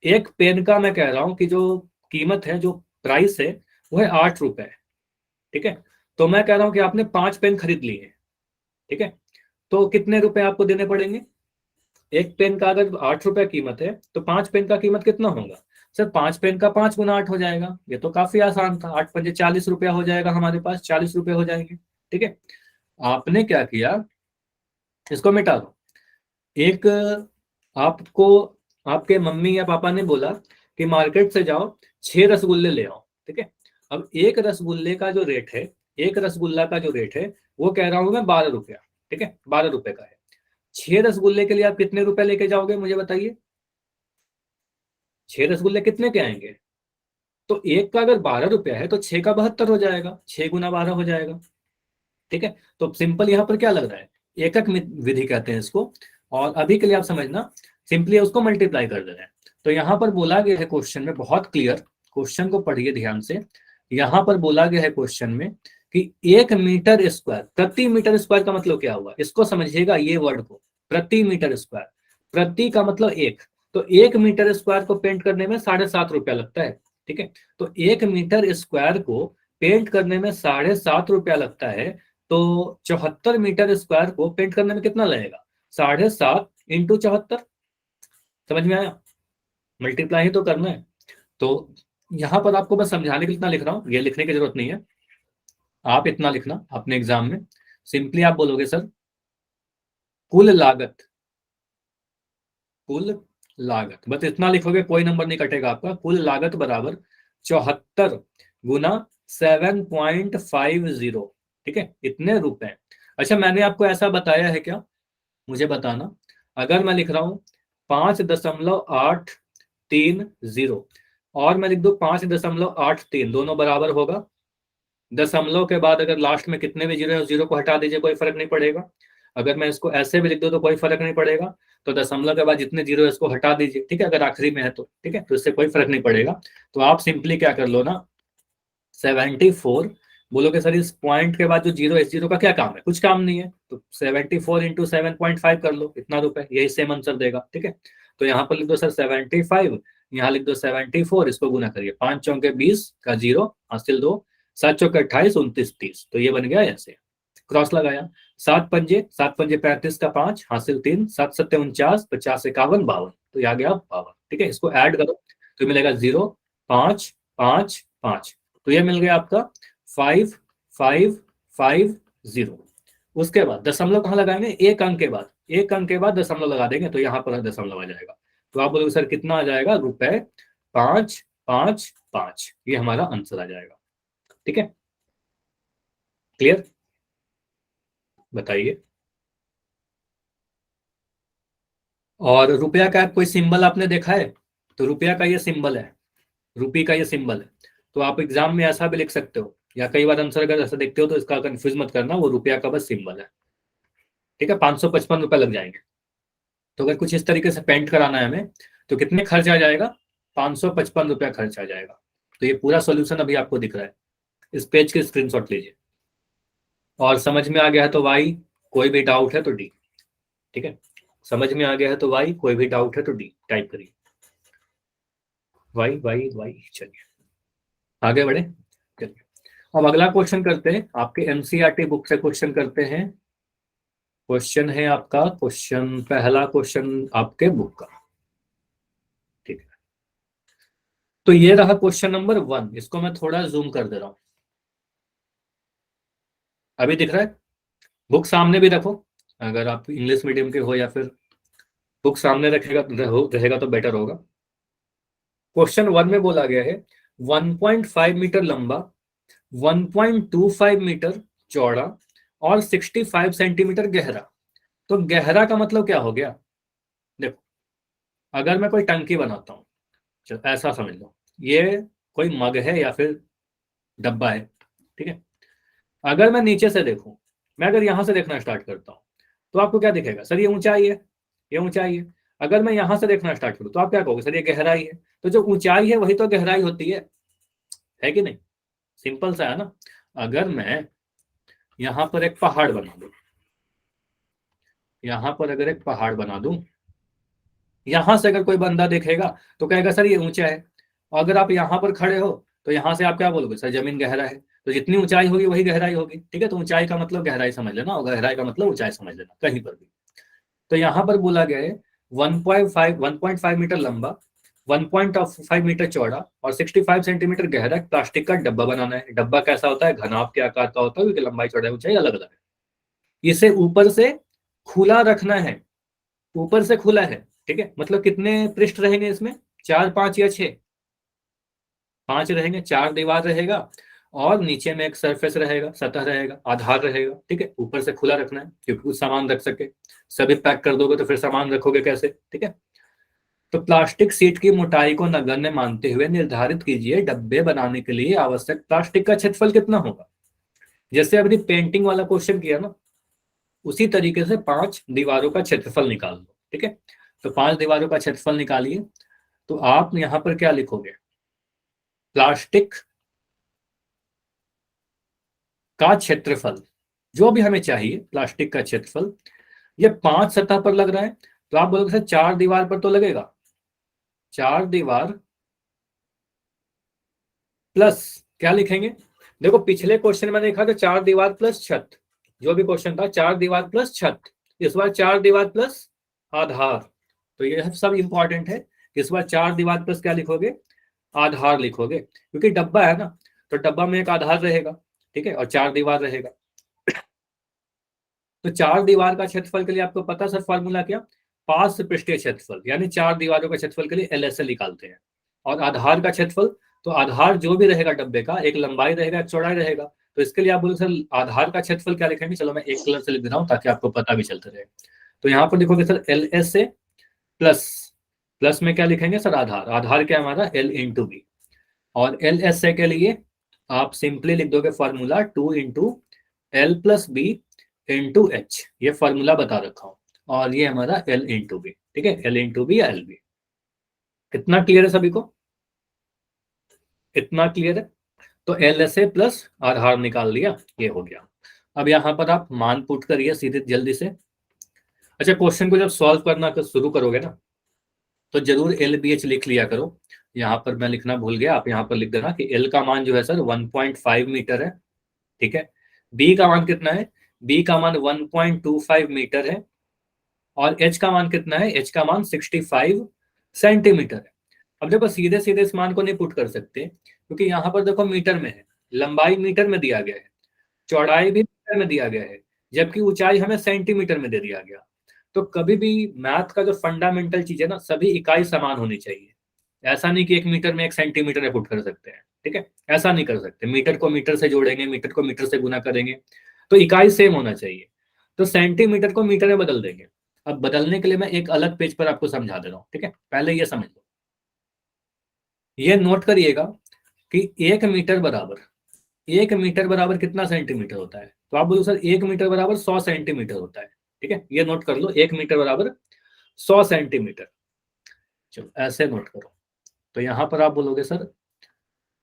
एक पेन का मैं कह रहा हूं कि जो कीमत है, जो प्राइस है, वो है 8 रुपए, ठीक है। तो मैं कह रहा हूं कि आपने 5 पेन खरीद लिए, ठीक है। तो कितने रुपए आपको देने पड़ेंगे, एक पेन का अगर 8 रुपए कीमत है तो 5 पेन का कीमत कितना होगा, सर 5 पेन का 5 गुना 8 हो जाएगा। ये तो काफी आसान था, 8 पंजे 40 रुपया हो जाएगा, हमारे पास 40 रुपए हो जाएंगे, ठीक है। आपने क्या किया, इसको मिटा दो। एक आपको आपके मम्मी या पापा ने बोला कि मार्केट से जाओ 6 रसगुल्ले ले आओ, ठीक है। अब एक रसगुल्ले का जो रेट है, एक रसगुल्ला का जो रेट है वो कह रहा हूं मैं 12 रुपया, ठीक है, 12 रुपए का है। 6 रसगुल्ले के लिए आप कितने रुपए लेके जाओगे मुझे बताइए, 6 रसगुल्ले कितने के आएंगे। तो एक का अगर 12 रुपया है तो 6 का 72 हो जाएगा, 6 गुना 12 हो जाएगा, ठीक है। तो सिंपल यहाँ पर क्या लग रहा है, एकक विधि कहते हैं इसको, और अभी के लिए आप समझना सिंपली उसको मल्टीप्लाई कर दे रहे हैं। तो यहाँ पर बोला गया है क्वेश्चन में, बहुत क्लियर, क्वेश्चन को पढ़िए ध्यान से। यहाँ पर बोला गया है क्वेश्चन में कि 1 मीटर स्क्वायर, प्रति मीटर स्क्वायर का मतलब क्या हुआ, इसको समझिएगा ये वर्ड को, प्रति मीटर स्क्वायर, प्रति का मतलब 1, तो 1 मीटर स्क्वायर को पेंट करने में 7.5 रुपया लगता है, ठीक है। तो 1 मीटर स्क्वायर को पेंट करने में 7.5 रुपया लगता है, तो 74 मीटर स्क्वायर को पेंट करने में कितना लगेगा, 7.5 इंटू 74, समझ में आया, मल्टीप्लाई ही तो करना है। तो यहां पर आपको बस समझाने के लिए इतना लिख रहा हूं, ये लिखने की जरूरत नहीं है, आप इतना लिखना अपने एग्जाम में, सिंपली आप बोलोगे सर कुल लागत, कुल लागत, बस इतना लिखोगे, कोई नंबर नहीं कटेगा आपका। कुल लागत बराबर 74 गुना 7.50, ठीक है, इतने रुपए। अच्छा मैंने आपको ऐसा बताया है क्या, मुझे बताना। अगर मैं लिख रहा हूं 5.830 और मैं लिख दू 5.83, दोनों बराबर होगा। दशमलव के बाद अगर लास्ट में कितने भी जीरो है, जीरो को हटा दीजिए, कोई फर्क नहीं पड़ेगा। अगर मैं इसको ऐसे भी लिख दूं तो कोई फर्क नहीं पड़ेगा। तो दशमलव के बाद जितने जीरो है इसको हटा दीजिए, ठीक है, अगर आखिरी में है तो, ठीक है, तो इससे कोई फर्क नहीं पड़ेगा। तो आप सिंपली क्या कर लो ना, 74 बोलोगे सर इस पॉइंट के बाद जो जीरो है, इस जीरो का क्या काम है, कुछ काम नहीं है, तो 74 इंटू 7.5 कर लो, इतना रुपए, यही सेम आंसर देगा, ठीक है। तो यहाँ पर लिख दो सर 75, यहाँ लिख दो 74, इसको गुना करिए, 5 चौके 20 का जीरो हासिल 2, 7 चौके 28 29 30, तो ये बन गया ऐसे, क्रॉस लगाया, 7 पंजे 35 का 5 हासिल 3, 7 7 49, 50 51 52, तो ये आ गया 52, ठीक है। इसको ऐड करो, तो मिलेगा 0 5 5 5, तो ये मिल गया आपका 5 5 5 0। उसके बाद दशमलव कहाँ लगाएंगे, एक अंक के बाद, एक अंक के बाद दशमलव लगा देंगे तो यहाँ पर दशमलव आ जाएगा। तो आप बोलोगे सर कितना आ जाएगा, रुपए 5 5 5, ये हमारा आंसर आ जाएगा। ठीक है, क्लियर, बताइए। और रुपया का कोई सिंबल आपने देखा है, तो रुपया का ये सिंबल है, रुपये का ये सिंबल है। तो आप एग्जाम में ऐसा भी लिख सकते हो, या कई बार आंसर अगर ऐसा देखते हो तो इसका कंफ्यूज मत करना, वो रुपया का बस सिंबल है। ठीक है, 555 रुपये लग जाएंगे। तो अगर कुछ इस तरीके से पेंट कराना है हमें तो कितने खर्च आ जाएगा, 555 रुपया खर्च आ जाएगा। तो ये पूरा सॉल्यूशन अभी आपको दिख रहा है, इस पेज के स्क्रीनशॉट लीजिए। और समझ में आ गया है तो वाई, कोई भी डाउट है तो डी। ठीक है, समझ में आ गया है तो वाई, कोई भी डाउट है तो डी टाइप करिए, वाई वाई वाई। चलिए आगे बढ़े, चलिए अब अगला क्वेश्चन करते हैं, आपके एनसीईआरटी बुक से क्वेश्चन करते हैं। क्वेश्चन है आपका, क्वेश्चन पहला क्वेश्चन आपके बुक का। ठीक है, तो ये रहा क्वेश्चन नंबर 1, इसको मैं थोड़ा जूम कर दे रहा हूं, अभी दिख रहा है। बुक सामने भी रखो, अगर आप इंग्लिश मीडियम के हो या फिर बुक सामने रहेगा तो बेटर होगा। क्वेश्चन 1 में बोला गया है 1.5 मीटर लंबा, 1.25 मीटर चौड़ा और 65 सेंटीमीटर गहरा। तो गहरा का मतलब क्या हो गया, देखो अगर मैं कोई टंकी बनाता हूं, चलो ऐसा समझ लो ये कोई मग है या फिर डब्बा है। ठीक है, अगर मैं नीचे से देखूं, मैं अगर यहां से देखना स्टार्ट करता हूं तो आपको क्या दिखेगा, सर ये ऊंचाई है, ये ऊंचाई है। अगर मैं यहां से देखना स्टार्ट करूं तो आप क्या कहोगे, सर ये गहराई है। तो जो ऊंचाई है वही तो गहराई होती है कि नहीं, सिंपल सा है ना। अगर मैं यहां पर एक पहाड़ बना दूं, यहां पर अगर एक पहाड़ बना दूं, यहां से अगर कोई बंदा देखेगा तो कहेगा सर ये ऊंचा है। और अगर आप यहां पर खड़े हो तो यहां से आप क्या बोलोगे, सर जमीन गहरा है। तो जितनी ऊंचाई होगी वही गहराई होगी। ठीक है, तो ऊंचाई का मतलब गहराई समझ लेना, और गहराई का मतलब ऊंचाई समझ लेना कहीं पर भी। तो यहां पर बोला गया है 1.5 मीटर लंबा, 1.5 मीटर चौड़ा और 65 सेंटीमीटर गहरा प्लास्टिक का डब्बा बनाना है। डब्बा कैसा होता है, घनाभ के आकार का होता है, क्योंकि लंबाई चौड़ाई ऊंचाई अलग अलग है। इसे ऊपर से खुला रखना है, ऊपर से खुला है। ठीक है, मतलब कितने पृष्ठ रहेंगे इसमें, 4 5 या 6, 5 रहेंगे। 4 दीवार रहेगा और नीचे में एक सरफेस रहेगा, सतह रहेगा, आधार रहेगा। ठीक है, ऊपर से खुला रखना है क्योंकि कुछ सामान रख सके, सभी पैक कर दोगे तो फिर सामान रखोगे कैसे। ठीक है, तो प्लास्टिक सीट की मोटाई को नगण्य मानते हुए निर्धारित कीजिए डब्बे बनाने के लिए आवश्यक प्लास्टिक का क्षेत्रफल कितना होगा। जैसे अभी पेंटिंग वाला क्वेश्चन किया ना, उसी तरीके से 5 दीवारों का क्षेत्रफल निकाल दो। ठीक है, तो 5 दीवारों का क्षेत्रफल निकालिए, तो आप यहां पर क्या लिखोगे, प्लास्टिक का क्षेत्रफल जो भी हमें चाहिए, प्लास्टिक का क्षेत्रफल। ये 5 सतह पर लग रहा है, तो आप बोलोगे सर 4 दीवार पर तो लगेगा, 4 दीवार प्लस क्या लिखेंगे। देखो पिछले क्वेश्चन में देखा था 4 दीवार प्लस छत, जो भी क्वेश्चन था 4 दीवार प्लस छत, इस बार 4 दीवार प्लस आधार। तो ये सब इंपॉर्टेंट है, इस बार 4 दीवार प्लस क्या लिखोगे, आधार लिखोगे, क्योंकि डब्बा है ना, तो डब्बा में एक आधार रहेगा। ठीक है, और 4 दीवार रहेगा। तो 4 दीवार का क्षेत्रफल के लिए आपको पता सर फॉर्मूला क्या, 5 पृष्ठीय क्षेत्रफल, यानी 4 दीवारों का क्षेत्रफल के लिए LSL निकालते हैं। और आधार का क्षेत्रफल, तो आधार जो भी रहेगा डब्बे का, एक लंबाई रहेगा एक चौड़ाई रहेगा। तो इसके लिए आप बोलो सर आधार का क्षेत्रफल क्या लिखेंगे, चलो मैं एक कलर से लिख दे रहा हूँ ताकि आपको पता भी चलते रहे। तो यहाँ पर लिखोगे सर LSA प्लस, प्लस में क्या लिखेंगे सर आधार, आधार क्या हमारा L इंटू बी। और LSA के लिए आप सिंपली लिख दोगे formula 2 into L plus B into H, ये फॉर्मूला बता रखा हूं, और ये हमारा L इंटू बी। ठीक है, L इंटू बी या एल बी। कितना क्लियर है सभी को, इतना क्लियर है। तो LSA प्लस आधार निकाल लिया, ये हो गया। अब यहाँ पर आप मान पुट करिए सीधे जल्दी से। अच्छा, क्वेश्चन को जब सॉल्व करना शुरू करोगे ना तो जरूर LBH लिख लिया करो। यहाँ पर मैं लिखना भूल गया, आप यहाँ पर लिख देना कि L का मान जो है सर 1.5 मीटर है। ठीक है, B का मान कितना है, B का मान 1.25 मीटर है, और H का मान कितना है, H का मान 65 सेंटीमीटर है। अब देखो सीधे सीधे इस मान को नहीं पुट कर सकते, क्योंकि यहाँ पर देखो मीटर में है, लंबाई मीटर में दिया गया है, चौड़ाई भी मीटर में दिया गया है, जबकि ऊंचाई हमें सेंटीमीटर में दे दिया गया। तो कभी भी मैथ का जो फंडामेंटल चीज है ना, सभी इकाई समान होनी चाहिए। ऐसा नहीं कि 1 मीटर में 1 सेंटीमीटर में पुट कर सकते हैं, ठीक है, ऐसा नहीं कर सकते। मीटर को मीटर से जोड़ेंगे, मीटर को मीटर से गुना करेंगे, तो इकाई सेम होना चाहिए। तो सेंटीमीटर को मीटर में बदल देंगे। अब बदलने के लिए मैं एक अलग पेज पर आपको समझा दे रहा हूँ, ठीक है, पहले ये समझ लो। ये नोट करिएगा कि 1 मीटर बराबर कितना सेंटीमीटर होता है। तो आप बोलो सर 1 मीटर बराबर 100 सेंटीमीटर होता है, ठीक है, ये नोट कर लो, 1 मीटर बराबर 100 सेंटीमीटर। चलो ऐसे नोट करो। तो यहां पर आप बोलोगे सर,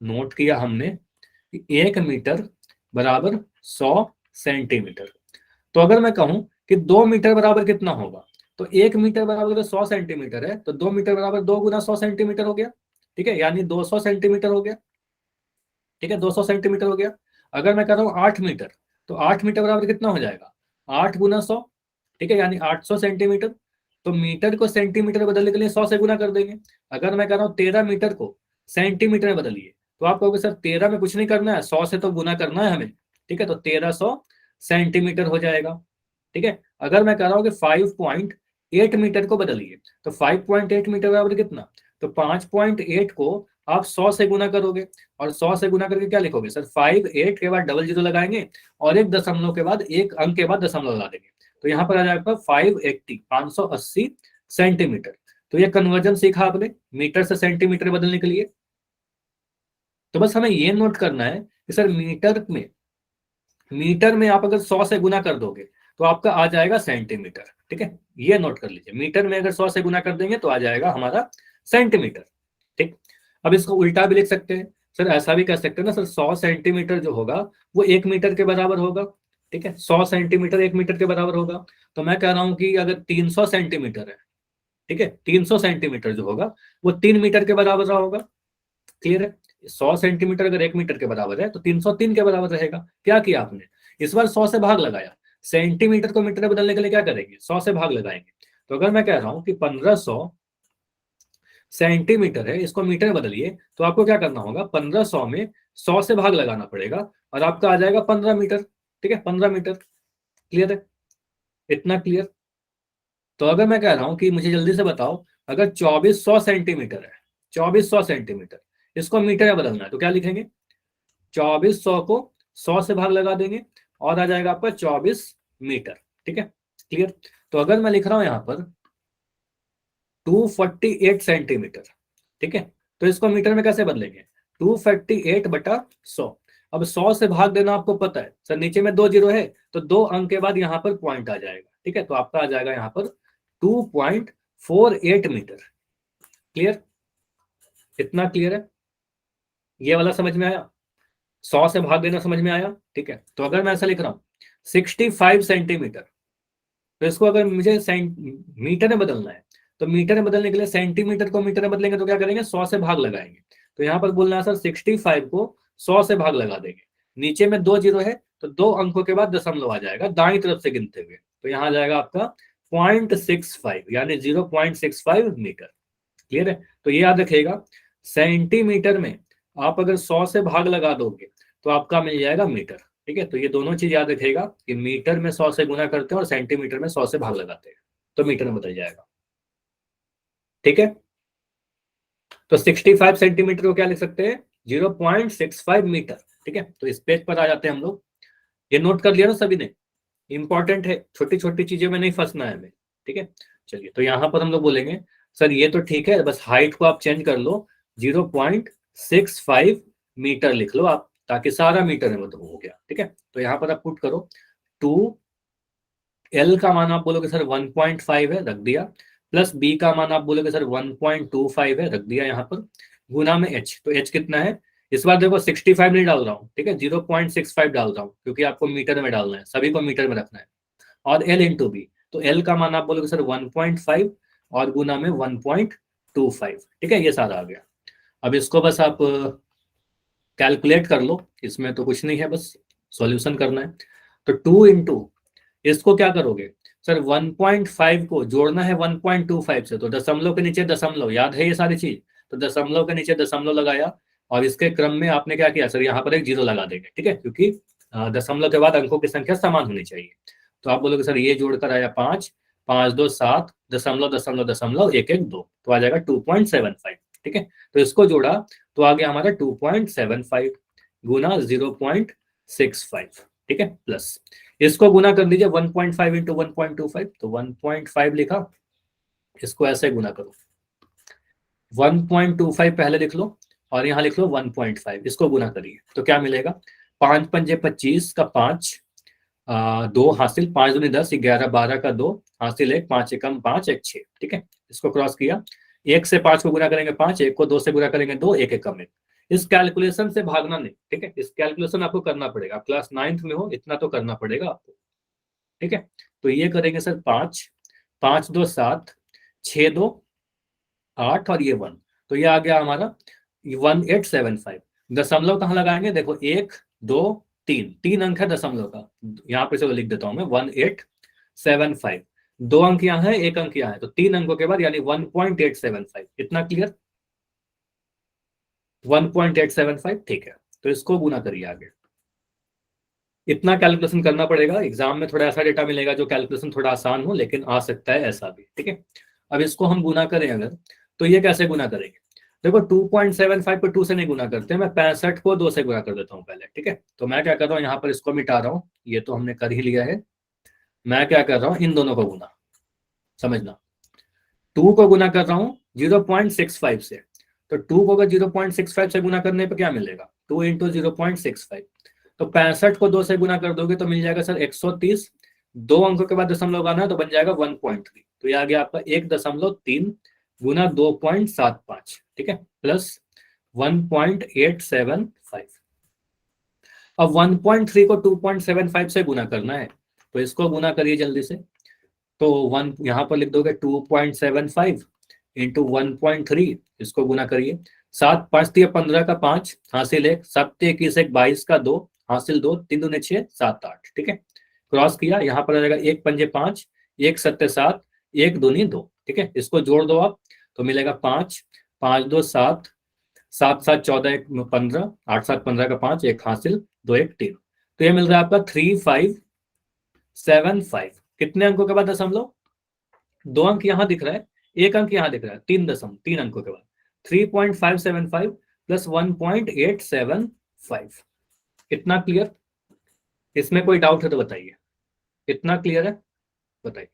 नोट किया हमने कि 1 मीटर बराबर 100 सेंटीमीटर। तो अगर मैं कहूं कि 2 मीटर बराबर कितना होगा, तो 1 मीटर बराबर अगर 100 सेंटीमीटर है, तो 2 मीटर बराबर 2 गुना 100 सेंटीमीटर हो गया, ठीक है, यानी 200 सेंटीमीटर हो गया, ठीक है, 200 सेंटीमीटर हो गया। अगर मैं कह रहा हूँ 8 मीटर, तो 8 मीटर बराबर कितना हो जाएगा, 8 गुना 100, ठीक है, यानी 800 सेंटीमीटर। तो मीटर को सेंटीमीटर बदलने के लिए 100 से गुना कर देंगे। अगर मैं कह रहा हूँ 13 मीटर को सेंटीमीटर में बदलिए, तो आप कहोगे सर 13 में कुछ नहीं करना है, 100 से तो गुना करना है हमें, ठीक है, तो 1300 सेंटीमीटर हो जाएगा, ठीक है। अगर मैं कह रहा हूँ कि 5.8 मीटर को बदलिए, तो 5.8 मीटर बराबर कितना, तो 5.8 को आप 100 से गुना करोगे, और 100 से गुना करके क्या लिखोगे सर, 58 के बाद डबल जीरो लगाएंगे, और एक दशमलव के बाद एक अंक के बाद दशमलव लगा देंगे, तो यहाँ पर आ जाएगा 580 सेंटीमीटर। तो ये कन्वर्जन सीखा आपने मीटर से सेंटीमीटर बदलने के लिए। तो बस हमें ये नोट करना है कि सर मीटर में आप अगर 100 से गुना कर दोगे तो आपका आ जाएगा सेंटीमीटर, ठीक है, ये नोट कर लीजिए। मीटर में अगर 100 से गुना कर देंगे तो आ जाएगा हमारा सेंटीमीटर, ठीक। अब इसको उल्टा भी लिख सकते हैं सर, ऐसा भी कह सकते हैं ना सर, 100 सेंटीमीटर जो होगा वो 1 मीटर के बराबर होगा, ठीक है, 100 सेंटीमीटर 1 मीटर के बराबर होगा। तो मैं कह रहा हूं कि अगर 300 सेंटीमीटर है, ठीक है, 300 सेंटीमीटर जो होगा वो 3 मीटर के बराबर रहा होगा। क्लियर है, 100 सेंटीमीटर अगर 1 मीटर के बराबर है तो 303 के बराबर रहेगा। क्या किया आपने, इस बार 100 से भाग लगाया। सेंटीमीटर को मीटर में बदलने के लिए क्या करेंगे, 100 से भाग लगाएंगे। तो अगर मैं कह रहा हूं कि 1500 सेंटीमीटर है, इसको मीटर में बदलिए, तो आपको क्या करना होगा, 1500 में 100 से भाग लगाना पड़ेगा, और आपका आ जाएगा 15 मीटर, ठीक है, 15 मीटर। क्लियर है, इतना क्लियर। तो अगर मैं कह रहा हूं कि मुझे जल्दी से बताओ, अगर 2400 सेंटीमीटर है, 2400 सेंटीमीटर, इसको मीटर में बदलना है, तो क्या लिखेंगे, 2400 को 100 से भाग लगा देंगे, और आ जाएगा आपका 24 मीटर, ठीक है, क्लियर। तो अगर मैं लिख रहा हूं यहां पर 248 सेंटीमीटर, ठीक है, तो इसको मीटर में कैसे बदलेंगे, 248 बटा 100। अब 100 से भाग देना आपको पता है सर, नीचे में 2 जीरो है, तो 2 अंक के बाद यहाँ पर पॉइंट आ जाएगा, ठीक है, तो आपका आ जाएगा यहाँ पर 2.48 मीटर। क्लियर, इतना क्लियर है, ये वाला समझ में आया, 100 से भाग देना समझ में आया, ठीक है। तो अगर मैं ऐसा लिख रहा हूँ 65 सेंटीमीटर, तो इसको अगर मुझे मीटर में बदलना है, तो मीटर में बदलने के लिए सेंटीमीटर को मीटर में बदलेंगे तो क्या करेंगे, 100 से भाग लगाएंगे। तो यहाँ पर बोलना है सर 65 को 100 से भाग लगा देंगे, नीचे में 2 जीरो है, तो 2 अंकों के बाद दशमलव आ जाएगा दाईं तरफ से गिनते हुए, तो यहाँ आ जाएगा आपका 0.65 यानी 0.65 मीटर। क्लियर है, तो ये याद रखिएगा, सेंटीमीटर में आप अगर 100 से भाग लगा दोगे तो आपका मिल जाएगा मीटर, ठीक है। तो ये दोनों चीज याद रखिएगा कि मीटर में 100 से गुना करते हैं और सेंटीमीटर में 100 से भाग लगाते हैं, तो मीटर में बदल जाएगा, ठीक है। तो 65 सेंटीमीटर को क्या लिख सकते हैं, 0.65 मीटर, ठीक है। तो इस पेज पर आ जाते हैं हम लोग, ये नोट कर लिया ना सभी ने, इंपॉर्टेंट है, छोटी छोटी चीजों में नहीं फंसना है हमें, ठीक है। चलिए, तो यहाँ पर हम लोग बोलेंगे सर ये तो ठीक है, बस हाइट को आप चेंज कर लो, 0.65 मीटर लिख लो आप, ताकि सारा मीटर में मतलब हो गया, ठीक है। तो यहाँ पर आप पुट करो 2, एल का मान आप बोलोगे सर 1.5 है, रख दिया, प्लस बी का मान आप बोलोगे सर 1.25 है, रख दिया यहाँ पर, गुना में एच, तो एच कितना है, इस बार देखो 65 नहीं डाल रहा हूँ, ठीक है, 0.65 डाल रहा हूँ, क्योंकि आपको मीटर में डालना है, सभी को मीटर में रखना है, और एल इंटू बी, तो एल का मान आप बोलोगे सर 1.5 और गुना में 1.25, ठीक है, ये सारा आ गया। अब इसको बस आप कैलकुलेट कर लो, इसमें तो कुछ नहीं है, बस सॉल्यूशन करना है। तो 2 इंटू इसको क्या करोगे सर, 1.5 को जोड़ना है 1.25 से, तो दशमलव के नीचे दशमलव, याद है ये सारी चीज, तो दशमलव के नीचे दशमलव लगाया और इसके क्रम में आपने क्या किया सर, यहाँ पर एक जीरो लगा देंगे, ठीक है, क्योंकि दशमलव के बाद अंकों की संख्या समान होनी चाहिए। तो आप बोलोगे सर ये जोड़कर आया 5, 5 2 7 दशमलव दशमलव दशमलव 1 1 2, तो आ जाएगा 2.75, ठीक है। तो इसको जोड़ा तो आ गया हमारा 2.75 गुना 0.65, ठीक है, प्लस इसको गुना कर दीजिए 1.5 इंटू 1.25, तो 1.5 लिखा, इसको ऐसे गुना करो 1.25 पहले लिख लो और यहाँ लिख लो 1.5, इसको गुना करिए तो क्या मिलेगा, 5 पंजे 25 का 5, 2 हासिल, 5 दूनी 10, 11 12 का 2 हासिल 1, 5 एकम 5 1 6, ठीक है, इसको क्रॉस किया, 1 से 5 को गुना करेंगे 5, 1 को 2 से गुना करेंगे 2, 1 एकम 1। इस कैलकुलेशन से भागना नहीं, ठीक है, इस कैलकुलेशन आपको करना पड़ेगा, क्लास 9th में हो इतना तो करना पड़ेगा आपको, ठीक है। तो ये करेंगे सर 5 5 2 7 6 2 8 और ये 1, तो ये आ गया हमारा 1875। दशमलव कहाँ लगाएंगे, देखो 1 2 3 अंक है दशमलव का, यहाँ पे चलो लिख देता हूं मैं 1875, 2 अंक यहाँ है 1 अंक यहाँ है, तो 3 अंकों के बाद यानी 1.875, इतना क्लियर, 1.875, ठीक है। तो इसको गुना करिए आगे, इतना कैलकुलेशन करना पड़ेगा, एग्जाम में थोड़ा ऐसा डेटा मिलेगा जो कैलकुलेशन थोड़ा आसान हो, लेकिन आ सकता है ऐसा भी, ठीक है। अब इसको हम गुना करें अगर, तो ये कैसे गुना करेंगे, देखो 2.75 को 2 से नहीं गुना करते, मैं 65 को 2 से गुना कर देता हूँ पहले, ठीक है। तो मैं क्या कर रहा हूँ, यहाँ पर इसको मिटा रहा हूँ, ये तो हमने कर ही लिया है, मैं क्या कर रहा हूँ, इन दोनों को गुना, समझना, 2 को गुना कर रहा हूँ 0.65 से, तो 2 को अगर 0.65 से गुना करने पर क्या मिलेगा, 2 इंटू 0.65, तो 65 को 2 से गुना कर दोगे तो मिल जाएगा सर 130, 2 अंकों के बाद दशमलव लगाना है तो बन जाएगा 1.3, तो ये आ गया आपका 1.3 गुना 2.75, ठीक है, प्लस 1.875। अब 1.3 को 2.75 से गुना करना है, तो इसको गुना करिए जल्दी से, तो 1 यहाँ पर लिख दोगे 2.75 इंटू 1.3, इसको गुना करिए, 7 5 3 15 का 5 हासिल 1, 7 21 1 22 का 2 हासिल 2, 3 दूने 6 7 8, ठीक है, क्रॉस किया, यहाँ पर आ जाएगा 1 पंजे 5, 1 7 7, 1 दूनी 2, ठीक है, इसको जोड़ दो आप तो मिलेगा 5 5 2 7, 7 7 14 1 15, 8 7 15 का 5, 1 हासिल 2 1 3, तो ये मिल रहा है आपका 3575। कितने अंकों के बाद दशमलव, 2 अंक यहाँ दिख रहा है, 1 अंक यहाँ दिख रहा है, 3 अंकों के बाद 3.575 प्लस 1.875, इतना क्लियर, इसमें कोई डाउट है तो बताइए, इतना क्लियर है बताइए,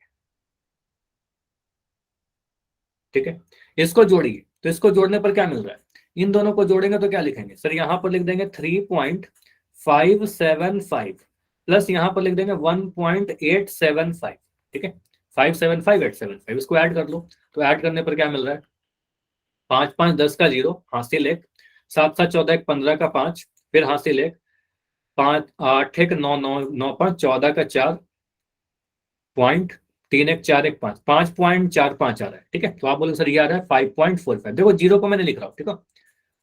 ठीक है। इसको जोड़िए, तो इसको जोड़ने पर क्या मिल रहा है, इन दोनों को जोड़ेंगे तो क्या लिखेंगे सर, यहाँ पर लिख देंगे 3.575 प्लस यहाँ पर लिख देंगे 1.875, ठीक है, 575 875, इसको ऐड कर लो, तो ऐड करने पर क्या मिल रहा है, 5 5 10 का 0 हासिल 1, 7 7 14 1 15 का 5 फिर हासिल 1, 5 8 1 9 9 9 5 14 का 4 पॉइंट 3 1 4 1 5 5.45 आ रहा है, ठीक है। तो आप बोलोगे सर ये आ रहा है 5.45, देखो जीरो को मैंने लिख रहा हूँ, ठीक है,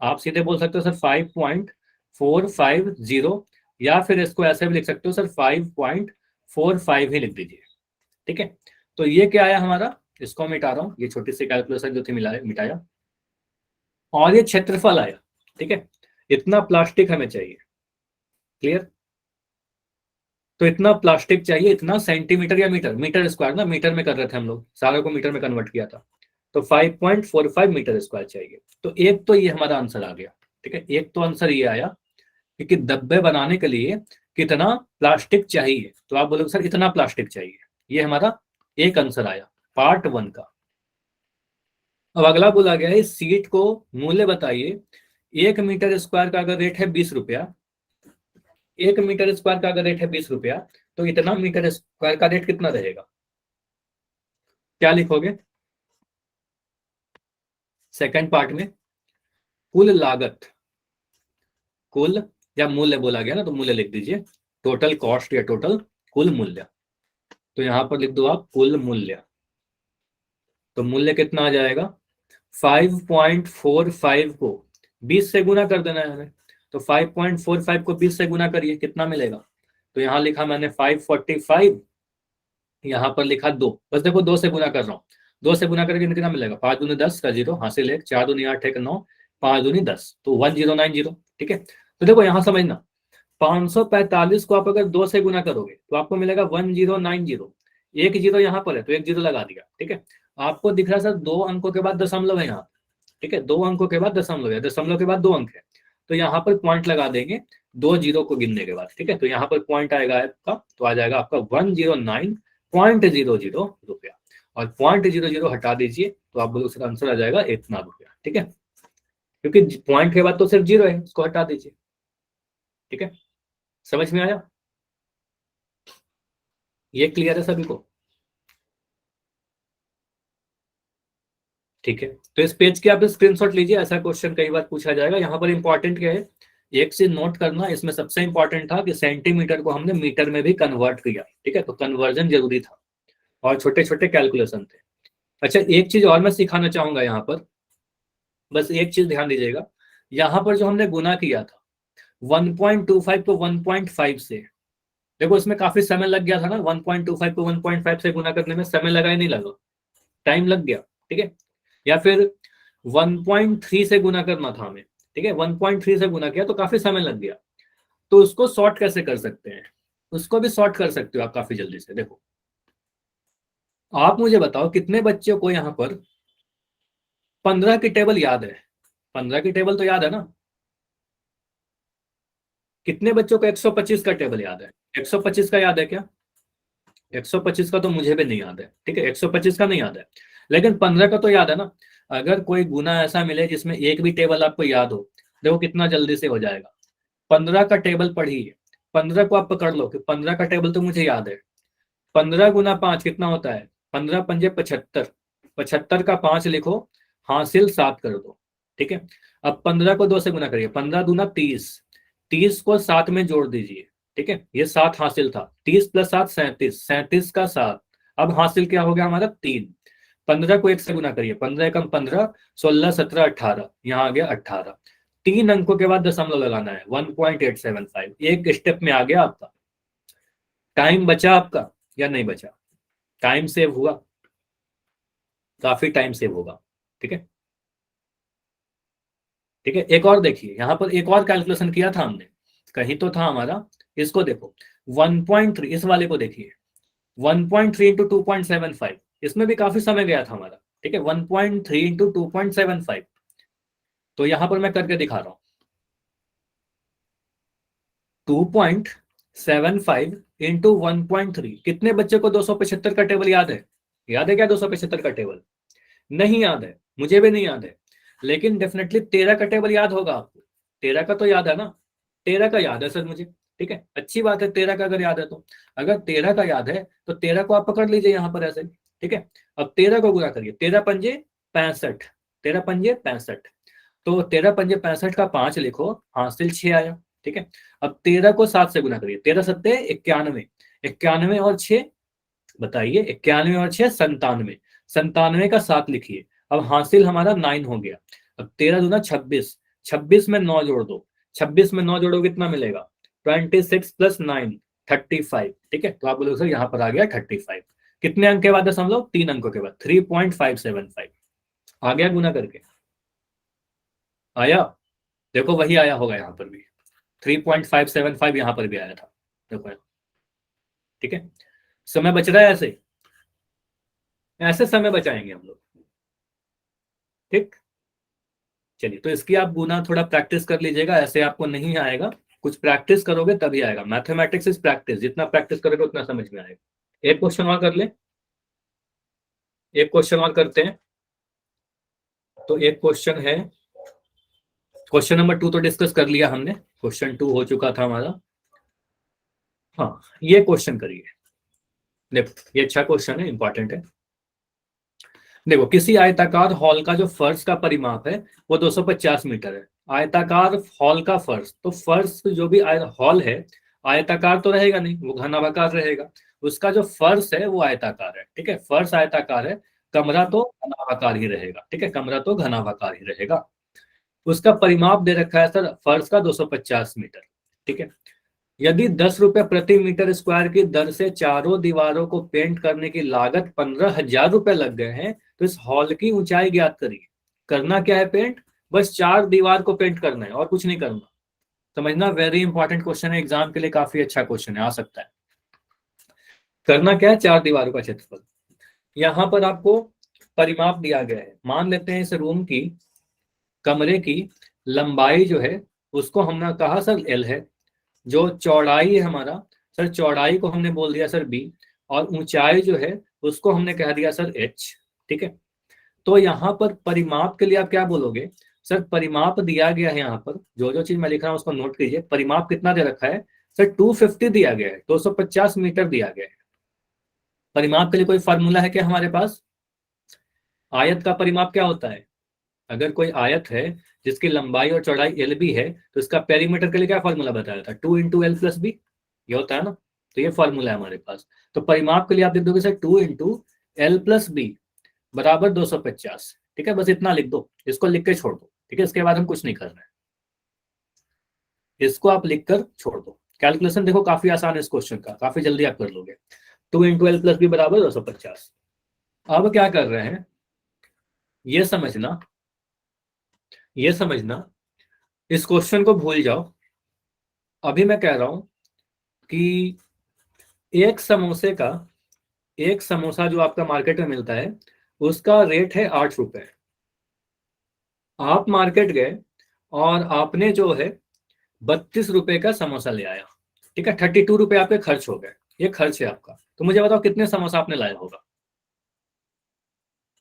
आप सीधे बोल सकते हो सर 5.450, या फिर इसको ऐसे भी लिख सकते हो सर 5.45 ही लिख दीजिए, ठीक है। तो ये क्या आया हमारा, इसको मिटा रहा हूँ, ये छोटी सी कैलकुलेशन जो थी मिटाया, और ये क्षेत्रफल आया, ठीक है, इतना प्लास्टिक हमें चाहिए, क्लियर, तो इतना प्लास्टिक चाहिए, इतना सेंटीमीटर या मीटर स्क्वायर ना, मीटर में कर रहे थे हम लोग, सारे को मीटर में कन्वर्ट किया था, तो 5.45 मीटर स्क्वायर चाहिए, तो एक तो ये हमारा आंसर आ गया, ठीक है, एक तो आंसर ये आया कि डब्बे बनाने के लिए कितना प्लास्टिक चाहिए, तो आप बोलोगे सर इतना प्लास्टिक चाहिए, ये हमारा एक आंसर आया पार्ट 1 का। अब अगला बोला गया है सीट को मूल्य बताइए, 1 मीटर स्क्वायर का अगर रेट है 20 रुपया, 1 मीटर स्क्वायर का अगर रेट है 20 रुपया, तो इतना मीटर स्क्वायर का रेट कितना रहेगा, क्या लिखोगे, सेकंड पार्ट में कुल लागत, कुल या मूल्य बोला गया ना, तो मूल्य लिख दीजिए, टोटल कॉस्ट या टोटल कुल मूल्य, तो यहां पर लिख दो आप कुल मूल्य, तो मूल्य कितना आ जाएगा, 5.45 को 20 से गुना कर देना है हमें, तो 5.45 को 20 से गुना करिए, कितना मिलेगा, तो यहां लिखा मैंने 545, यहां पर लिखा 2, बस देखो 2 से गुना कर रहा हूं, 2 से गुना करके कितना मिलेगा, 5 दूनी 10 का 0 हासिल 1, 4 दूनी 8 1 9, 5 दूनी 10, तो 1090। ठीक है, तो देखो यहाँ समझना 545 को आप अगर 2 से गुना करोगे तो आपको मिलेगा 1090, एक जीरो यहाँ पर है तो एक जीरो लगा दिया। ठीक है, आपको दिख रहा है सर 2 अंकों के बाद दशमलव है यहाँ। ठीक है, 2 अंकों के बाद दशमलव है, दशमलव के बाद 2 अंक है, तो यहाँ पर पॉइंट लगा देंगे 2 जीरो को गिनने के बाद। ठीक है, तो यहाँ पर पॉइंट आएगा आपका, तो आ जाएगा आपका 109.00 रुपया, और 0.00 हटा दीजिए तो आप बोलो उसका आंसर आ जाएगा इतना रुपया। ठीक है, क्योंकि पॉइंट के बाद तो सिर्फ जीरो है, उसको हटा दीजिए। ठीक है, समझ में आया, ये क्लियर है सभी को? ठीक है, तो इस पेज के आप स्क्रीनशॉट लीजिए, ऐसा क्वेश्चन कई बार पूछा जाएगा। यहाँ पर इंपॉर्टेंट क्या है, एक चीज नोट करना, इसमें सबसे इंपॉर्टेंट था कि सेंटीमीटर को हमने मीटर में भी कन्वर्ट किया। ठीक है, तो कन्वर्जन जरूरी था और छोटे छोटे कैलकुलेशन थे। अच्छा, एक चीज और मैं सिखाना चाहूंगा यहाँ पर, बस एक चीज ध्यान दीजिएगा, यहाँ पर जो हमने गुना किया था 1.25 को 1.5 से, देखो इसमें काफी समय लग गया था ना, 1.25 को 1.5 से गुना करने में समय लगा ही नहीं लगा, टाइम लग गया। ठीक है, या फिर 1.3 से गुना करना था हमें। ठीक है, 1.3 से गुना किया तो काफी समय लग गया, तो उसको सॉर्ट कैसे कर सकते हैं, उसको भी सॉर्ट कर सकते हो आप काफी जल्दी से। देखो आप मुझे बताओ कितने बच्चों को यहाँ पर 15 की टेबल याद है, 15 की टेबल तो याद है ना, कितने बच्चों को 125 का टेबल याद है, 125 का याद है क्या? 125 का तो मुझे भी नहीं याद है। ठीक है, 125 का नहीं याद है, लेकिन 15 का तो याद है ना। अगर कोई गुना ऐसा मिले जिसमें एक भी टेबल आपको याद हो, देखो कितना जल्दी से हो जाएगा। 15 का टेबल पढ़िए, 15 को आप पकड़ लो कि 15 का टेबल तो मुझे याद है। 15 गुना 5 कितना होता है, 15 पंजे 75, 75 का 5 लिखो, हासिल 7 कर दो। ठीक है, अब 15 को 2 से गुना करिए, 15 दूना 30, 30 को 7 में जोड़ दीजिए। ठीक है, ये 7 हासिल था, 30 प्लस 7 37, 37 का 7, अब हासिल क्या हो गया हमारा 3। 15 को 1 से गुना करिए, 15 कम 15, 16 17 18, यहाँ आ गया 18, 3 अंकों के बाद दशमलव लगाना है, 1.875, एक स्टेप में आ गया आपका। टाइम बचा आपका या नहीं बचा? टाइम सेव हुआ, काफी टाइम सेव होगा। ठीक है, ठीक है, एक और देखिए, यहाँ पर एक और कैलकुलेशन किया था हमने, कहीं तो था हमारा, इसको देखो 1.3, इस वाले को देखिए 1.3 इंटू 2.75, इसमें भी काफी समय गया था हमारा। ठीक है, 1.3 इंटू 2.75, तो यहाँ पर मैं करके दिखा रहा हूँ 2.75 इंटू 1.3, कितने बच्चे को 275 का टेबल याद है? याद है क्या 275 का टेबल? नहीं याद है, मुझे भी नहीं याद है, लेकिन डेफिनेटली 13 का टेबल याद होगा आपको, 13 का तो याद है ना, 13 का याद है सर मुझे। ठीक है, अच्छी बात है, 13 का अगर याद है तो, अगर 13 का याद है तो 13 को आप पकड़ लीजिए यहाँ पर ऐसे। ठीक है, अब 13 को गुना करिए, 13 पंजे 65, 13 पंजे 65, तो 13 पंजे 65 का 5 लिखो, हासिल 6 आया। ठीक है, अब 13 को 7 से गुना करिए, 13 सत्ते 91, 91 और 6 बताइए, 91 और 6 97, 97 का 7 लिखिए, अब हासिल हमारा 9 हो गया। अब 13 दूना 26, 26 में 9 जोड़ दो, 26 में 9 जोड़ो कितना मिलेगा, 26 प्लस 9 35। ठीक है, तो आप बोलोगे सर यहाँ पर आ गया 35, कितने अंक के बाद दशमलव, 3 अंकों के बाद, 3.575 आ गया गुना करके, आया? देखो वही आया होगा यहाँ पर भी, 3.575 यहाँ पर भी आया था, देखो। ठीक है, समय बच रहा है, ऐसे ऐसे समय बचाएंगे हम लोग। ठीक, चलिए, तो इसकी आप गुना थोड़ा प्रैक्टिस कर लीजिएगा, ऐसे आपको नहीं आएगा, कुछ प्रैक्टिस करोगे तभी आएगा। मैथमेटिक्स इज प्रैक्टिस, जितना प्रैक्टिस करोगे उतना समझ में आएगा। एक क्वेश्चन और कर ले, एक क्वेश्चन और करते हैं। तो एक क्वेश्चन है, क्वेश्चन नंबर 2 तो डिस्कस कर लिया हमने, क्वेश्चन 2 हो चुका था हमारा। हाँ, ये क्वेश्चन करिए, देखो ये अच्छा क्वेश्चन है, इंपॉर्टेंट है। देखो, किसी आयताकार हॉल का जो फर्श का परिमाप है वो 250 मीटर है। आयताकार हॉल का फर्श, तो फर्श जो भी हॉल है आयताकार तो रहेगा नहीं, वो घनाभाकार रहेगा, उसका जो फर्श है वो आयताकार है। ठीक है, फर्श आयताकार है, कमरा तो घनाभाकार ही रहेगा। ठीक है, कमरा तो घनाभाकार ही रहेगा। उसका परिमाप दे रखा है सर फर्श का 250 मीटर। ठीक है, यदि 10 रुपए प्रति मीटर स्क्वायर की दर से चारों दीवारों को पेंट करने की लागत 15,000 रुपए लग गए हैं, तो इस हॉल की ऊंचाई ज्ञात करिए। करना क्या है, पेंट, बस 4 दीवार को पेंट करना है और कुछ नहीं करना। समझना, वेरी इंपॉर्टेंट क्वेश्चन है, एग्जाम के लिए काफी अच्छा क्वेश्चन है, आ सकता है। करना क्या है, 4 दीवारों का क्षेत्रफल। यहां पर आपको परिमाप दिया गया है। मान लेते हैं इस रूम की, कमरे की लंबाई जो है उसको हमने कहा सर एल है, जो चौड़ाई है हमारा सर, चौड़ाई को हमने बोल दिया सर बी, और ऊंचाई जो है उसको हमने कह दिया सर एच। ठीक है, तो यहाँ पर परिमाप के लिए आप क्या बोलोगे, सर परिमाप दिया गया है। यहाँ पर जो जो चीज मैं लिख रहा हूँ उसको नोट कीजिए। परिमाप कितना दे रखा है सर, 250 दिया गया है, 250 मीटर दिया गया है। परिमाप के लिए कोई फार्मूला है क्या हमारे पास? आयत का परिमाप क्या होता है? अगर कोई आयत है जिसकी लंबाई और चौड़ाई एल बी है, तो इसका पेरीमीटर के लिए क्या फॉर्मूला बताया था, 2 × L + B, ये होता है ना। तो ये फॉर्मूला है हमारे पास। तो परिमाप के लिए आप लिख दोगे सर 2 × L + B बराबर 250। ठीक है, बस इतना लिख दो, इसको लिख के छोड़ दो। ठीक है, इसके बाद हम कुछ नहीं कर रहे हैं, इसको आप लिख कर छोड़ दो। कैलकुलेशन देखो काफी आसान है इस क्वेश्चन का, काफी जल्दी आप कर लोगे। 2 × L + B बराबर 250। अब क्या कर रहे हैं, ये समझना, ये समझना, इस क्वेश्चन को भूल जाओ। अभी मैं कह रहा हूं कि एक समोसे का, एक समोसा जो आपका मार्केट में मिलता है उसका रेट है 8 रुपए। आप मार्केट गए और आपने जो है 32 रुपए का समोसा ले आया। ठीक है, 32 रुपए आपके खर्च हो गए, ये खर्च है आपका। तो मुझे बताओ कितने समोसा आपने लाया होगा?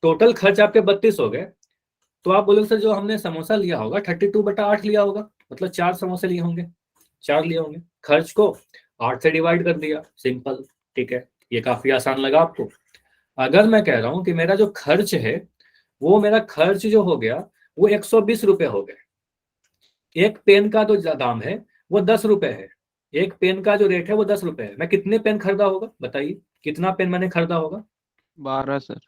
टोटल खर्च आपके 32 हो गए। तो आप बोलोगे सर जो हमने समोसा लिया होगा 32/8 लिया होगा, मतलब 4 समोसे लिए होंगे, 4 लिए होंगे। खर्च को 8 से डिवाइड कर दिया, सिंपल। ठीक है, ये काफी आसान लगा आपको। अगर मैं कह रहा हूं कि मेरा जो खर्च है, वो मेरा खर्च जो हो गया वो 120 रुपए हो गए। एक पेन का जो दाम है वो 10 रुपए है, एक पेन का जो रेट है वो 10 रुपए है। मैं कितने पेन खरीदा होगा बताइए, कितना पेन मैंने खरीदा होगा? 12 सर।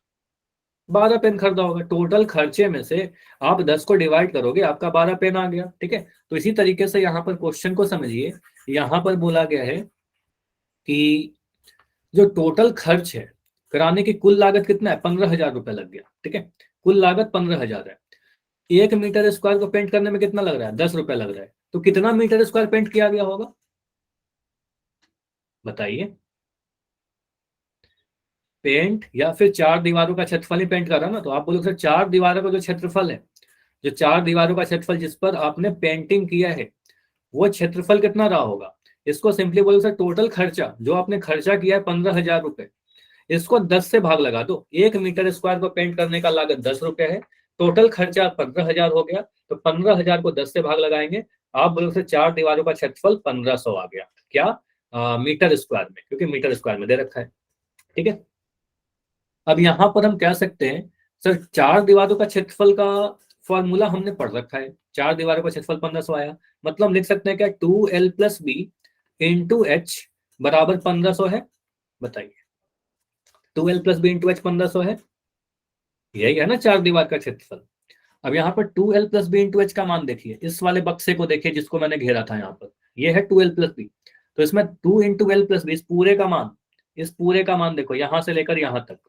12 पेन खरीदा होगा। टोटल खर्चे में से आप 10 को डिवाइड करोगे, आपका 12 पेन आ गया। ठीक है, तो इसी तरीके से यहाँ पर क्वेश्चन को समझिए। यहाँ पर बोला गया है कि जो टोटल खर्च है, कराने की कुल लागत कितना है, 15,000 रुपए लग गया। ठीक है, कुल लागत 15,000 है। 1 मीटर स्क्वायर को पेंट करने में कितना लग रहा है, 10 रुपए लग रहा है। तो कितना मीटर स्क्वायर पेंट किया गया होगा बताइए? पेंट या फिर 4 दीवारों का क्षेत्रफल ही पेंट कर रहा ना, तो आप बोलोगे सर 4 दीवारों का जो क्षेत्रफल है, जो 4 दीवारों का क्षेत्रफल जिस पर आपने पेंटिंग किया है, वो क्षेत्रफल कितना रहा होगा? इसको सिंपली बोलो सर टोटल खर्चा जो आपने खर्चा किया है 15,000 रुपए, इसको 10 से भाग लगा दो। 1 मीटर स्क्वायर को पेंट करने का लागत 10 रुपए है, टोटल खर्चा 15,000 हो गया, तो 15,000 को 10 से भाग लगाएंगे। आप बोलोगे सर 4 दीवारों का क्षेत्रफल 1500 आ गया। क्या मीटर स्क्वायर में, क्योंकि मीटर स्क्वायर में दे रखा है। ठीक है, अब यहां पर हम कह सकते हैं सर 4 दीवारों का क्षेत्रफल का फॉर्मूला हमने पढ़ रखा है, 4 दीवारों का क्षेत्रफल 1500 आया, मतलब लिख सकते हैं क्या 2L + B × H बराबर 1500 है? बताइए, 2L + B × H 1500 है, यही है ना 4 दीवार का क्षेत्रफल। अब यहाँ पर 2L + B × H का मान देखिए, इस वाले बक्से को देखिए जिसको मैंने घेरा था यहाँ पर, ये है 2L + B। तो इसमें 2 × L + B, इस पूरे का मान, इस पूरे का मान देखो यहां से लेकर यहां तक,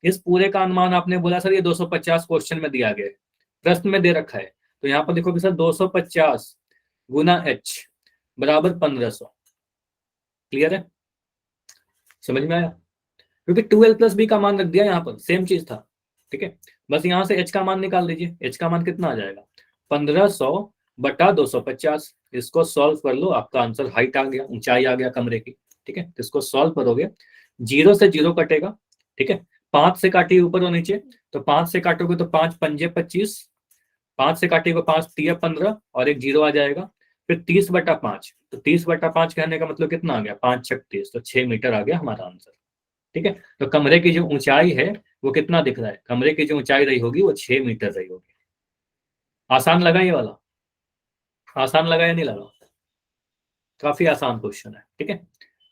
इस पूरे का अनुमान आपने बोला सर ये 250 क्वेश्चन में दिया गया है, प्रश्न में दे रखा है। तो यहाँ पर देखो कि सर 250 × H बराबर 1500। क्लियर है, समझ में आया? क्योंकि 2L + B का मान रख दिया यहाँ पर, सेम चीज था। ठीक है, बस यहाँ से H का मान निकाल दीजिए। H का मान कितना आ जाएगा, 1500/250। इसको सॉल्व कर लो, आपका आंसर हाइट आ गया, ऊंचाई आ गया कमरे की। ठीक है, इसको सॉल्व करोगे, 0 से 0 कटेगा। ठीक है, 5 से काटिए ऊपर और नीचे, तो 5 से काटोगे तो 5 × 5 = 25, 5 से काटिएगा 5 × 3 = 15 और एक 0 आ जाएगा। फिर 30/5, तो 30/5 कहने का मतलब कितना आ गया, 5 × 6 = 30, तो 6 मीटर आ गया हमारा आंसर। ठीक है, तो कमरे की जो ऊंचाई है वो कितना दिख रहा है, कमरे की जो ऊंचाई रही होगी वो 6 मीटर रही होगी। आसान लगा ये वाला? आसान लगा या नहीं लगा? काफी आसान क्वेश्चन है। ठीक है,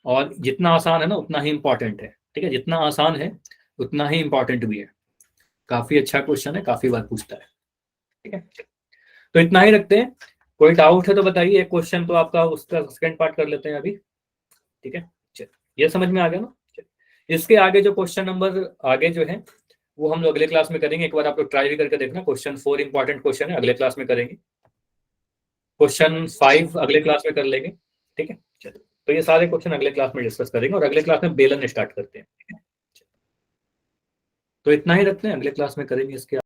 और जितना आसान है ना उतना ही इंपॉर्टेंट है। ठीक है, जितना आसान है उतना ही इंपॉर्टेंट भी है। काफी अच्छा क्वेश्चन है, काफी बार पूछता है। ठीक है, तो इतना ही रखते हैं। कोई डाउट है तो बताइए। एक क्वेश्चन तो आपका उसका सेकंड पार्ट कर लेते हैं अभी। ठीक है, चलिए, ये समझ में आ गया ना? चलिए, इसके आगे जो क्वेश्चन नंबर आगे जो है वो हम लोग अगले क्लास में करेंगे। एक बार आप लोग ट्राई भी करके देखना। क्वेश्चन 4 इंपॉर्टेंट क्वेश्चन है, अगले क्लास में करेंगे। क्वेश्चन 5 अगले क्लास में कर लेंगे, ठीक है। चलो, तो ये सारे क्वेश्चन अगले क्लास में डिस्कस करेंगे और अगले क्लास में बेलन स्टार्ट करते हैं, ठीक है। तो इतना ही रखते हैं, अगले क्लास में करेंगे इसके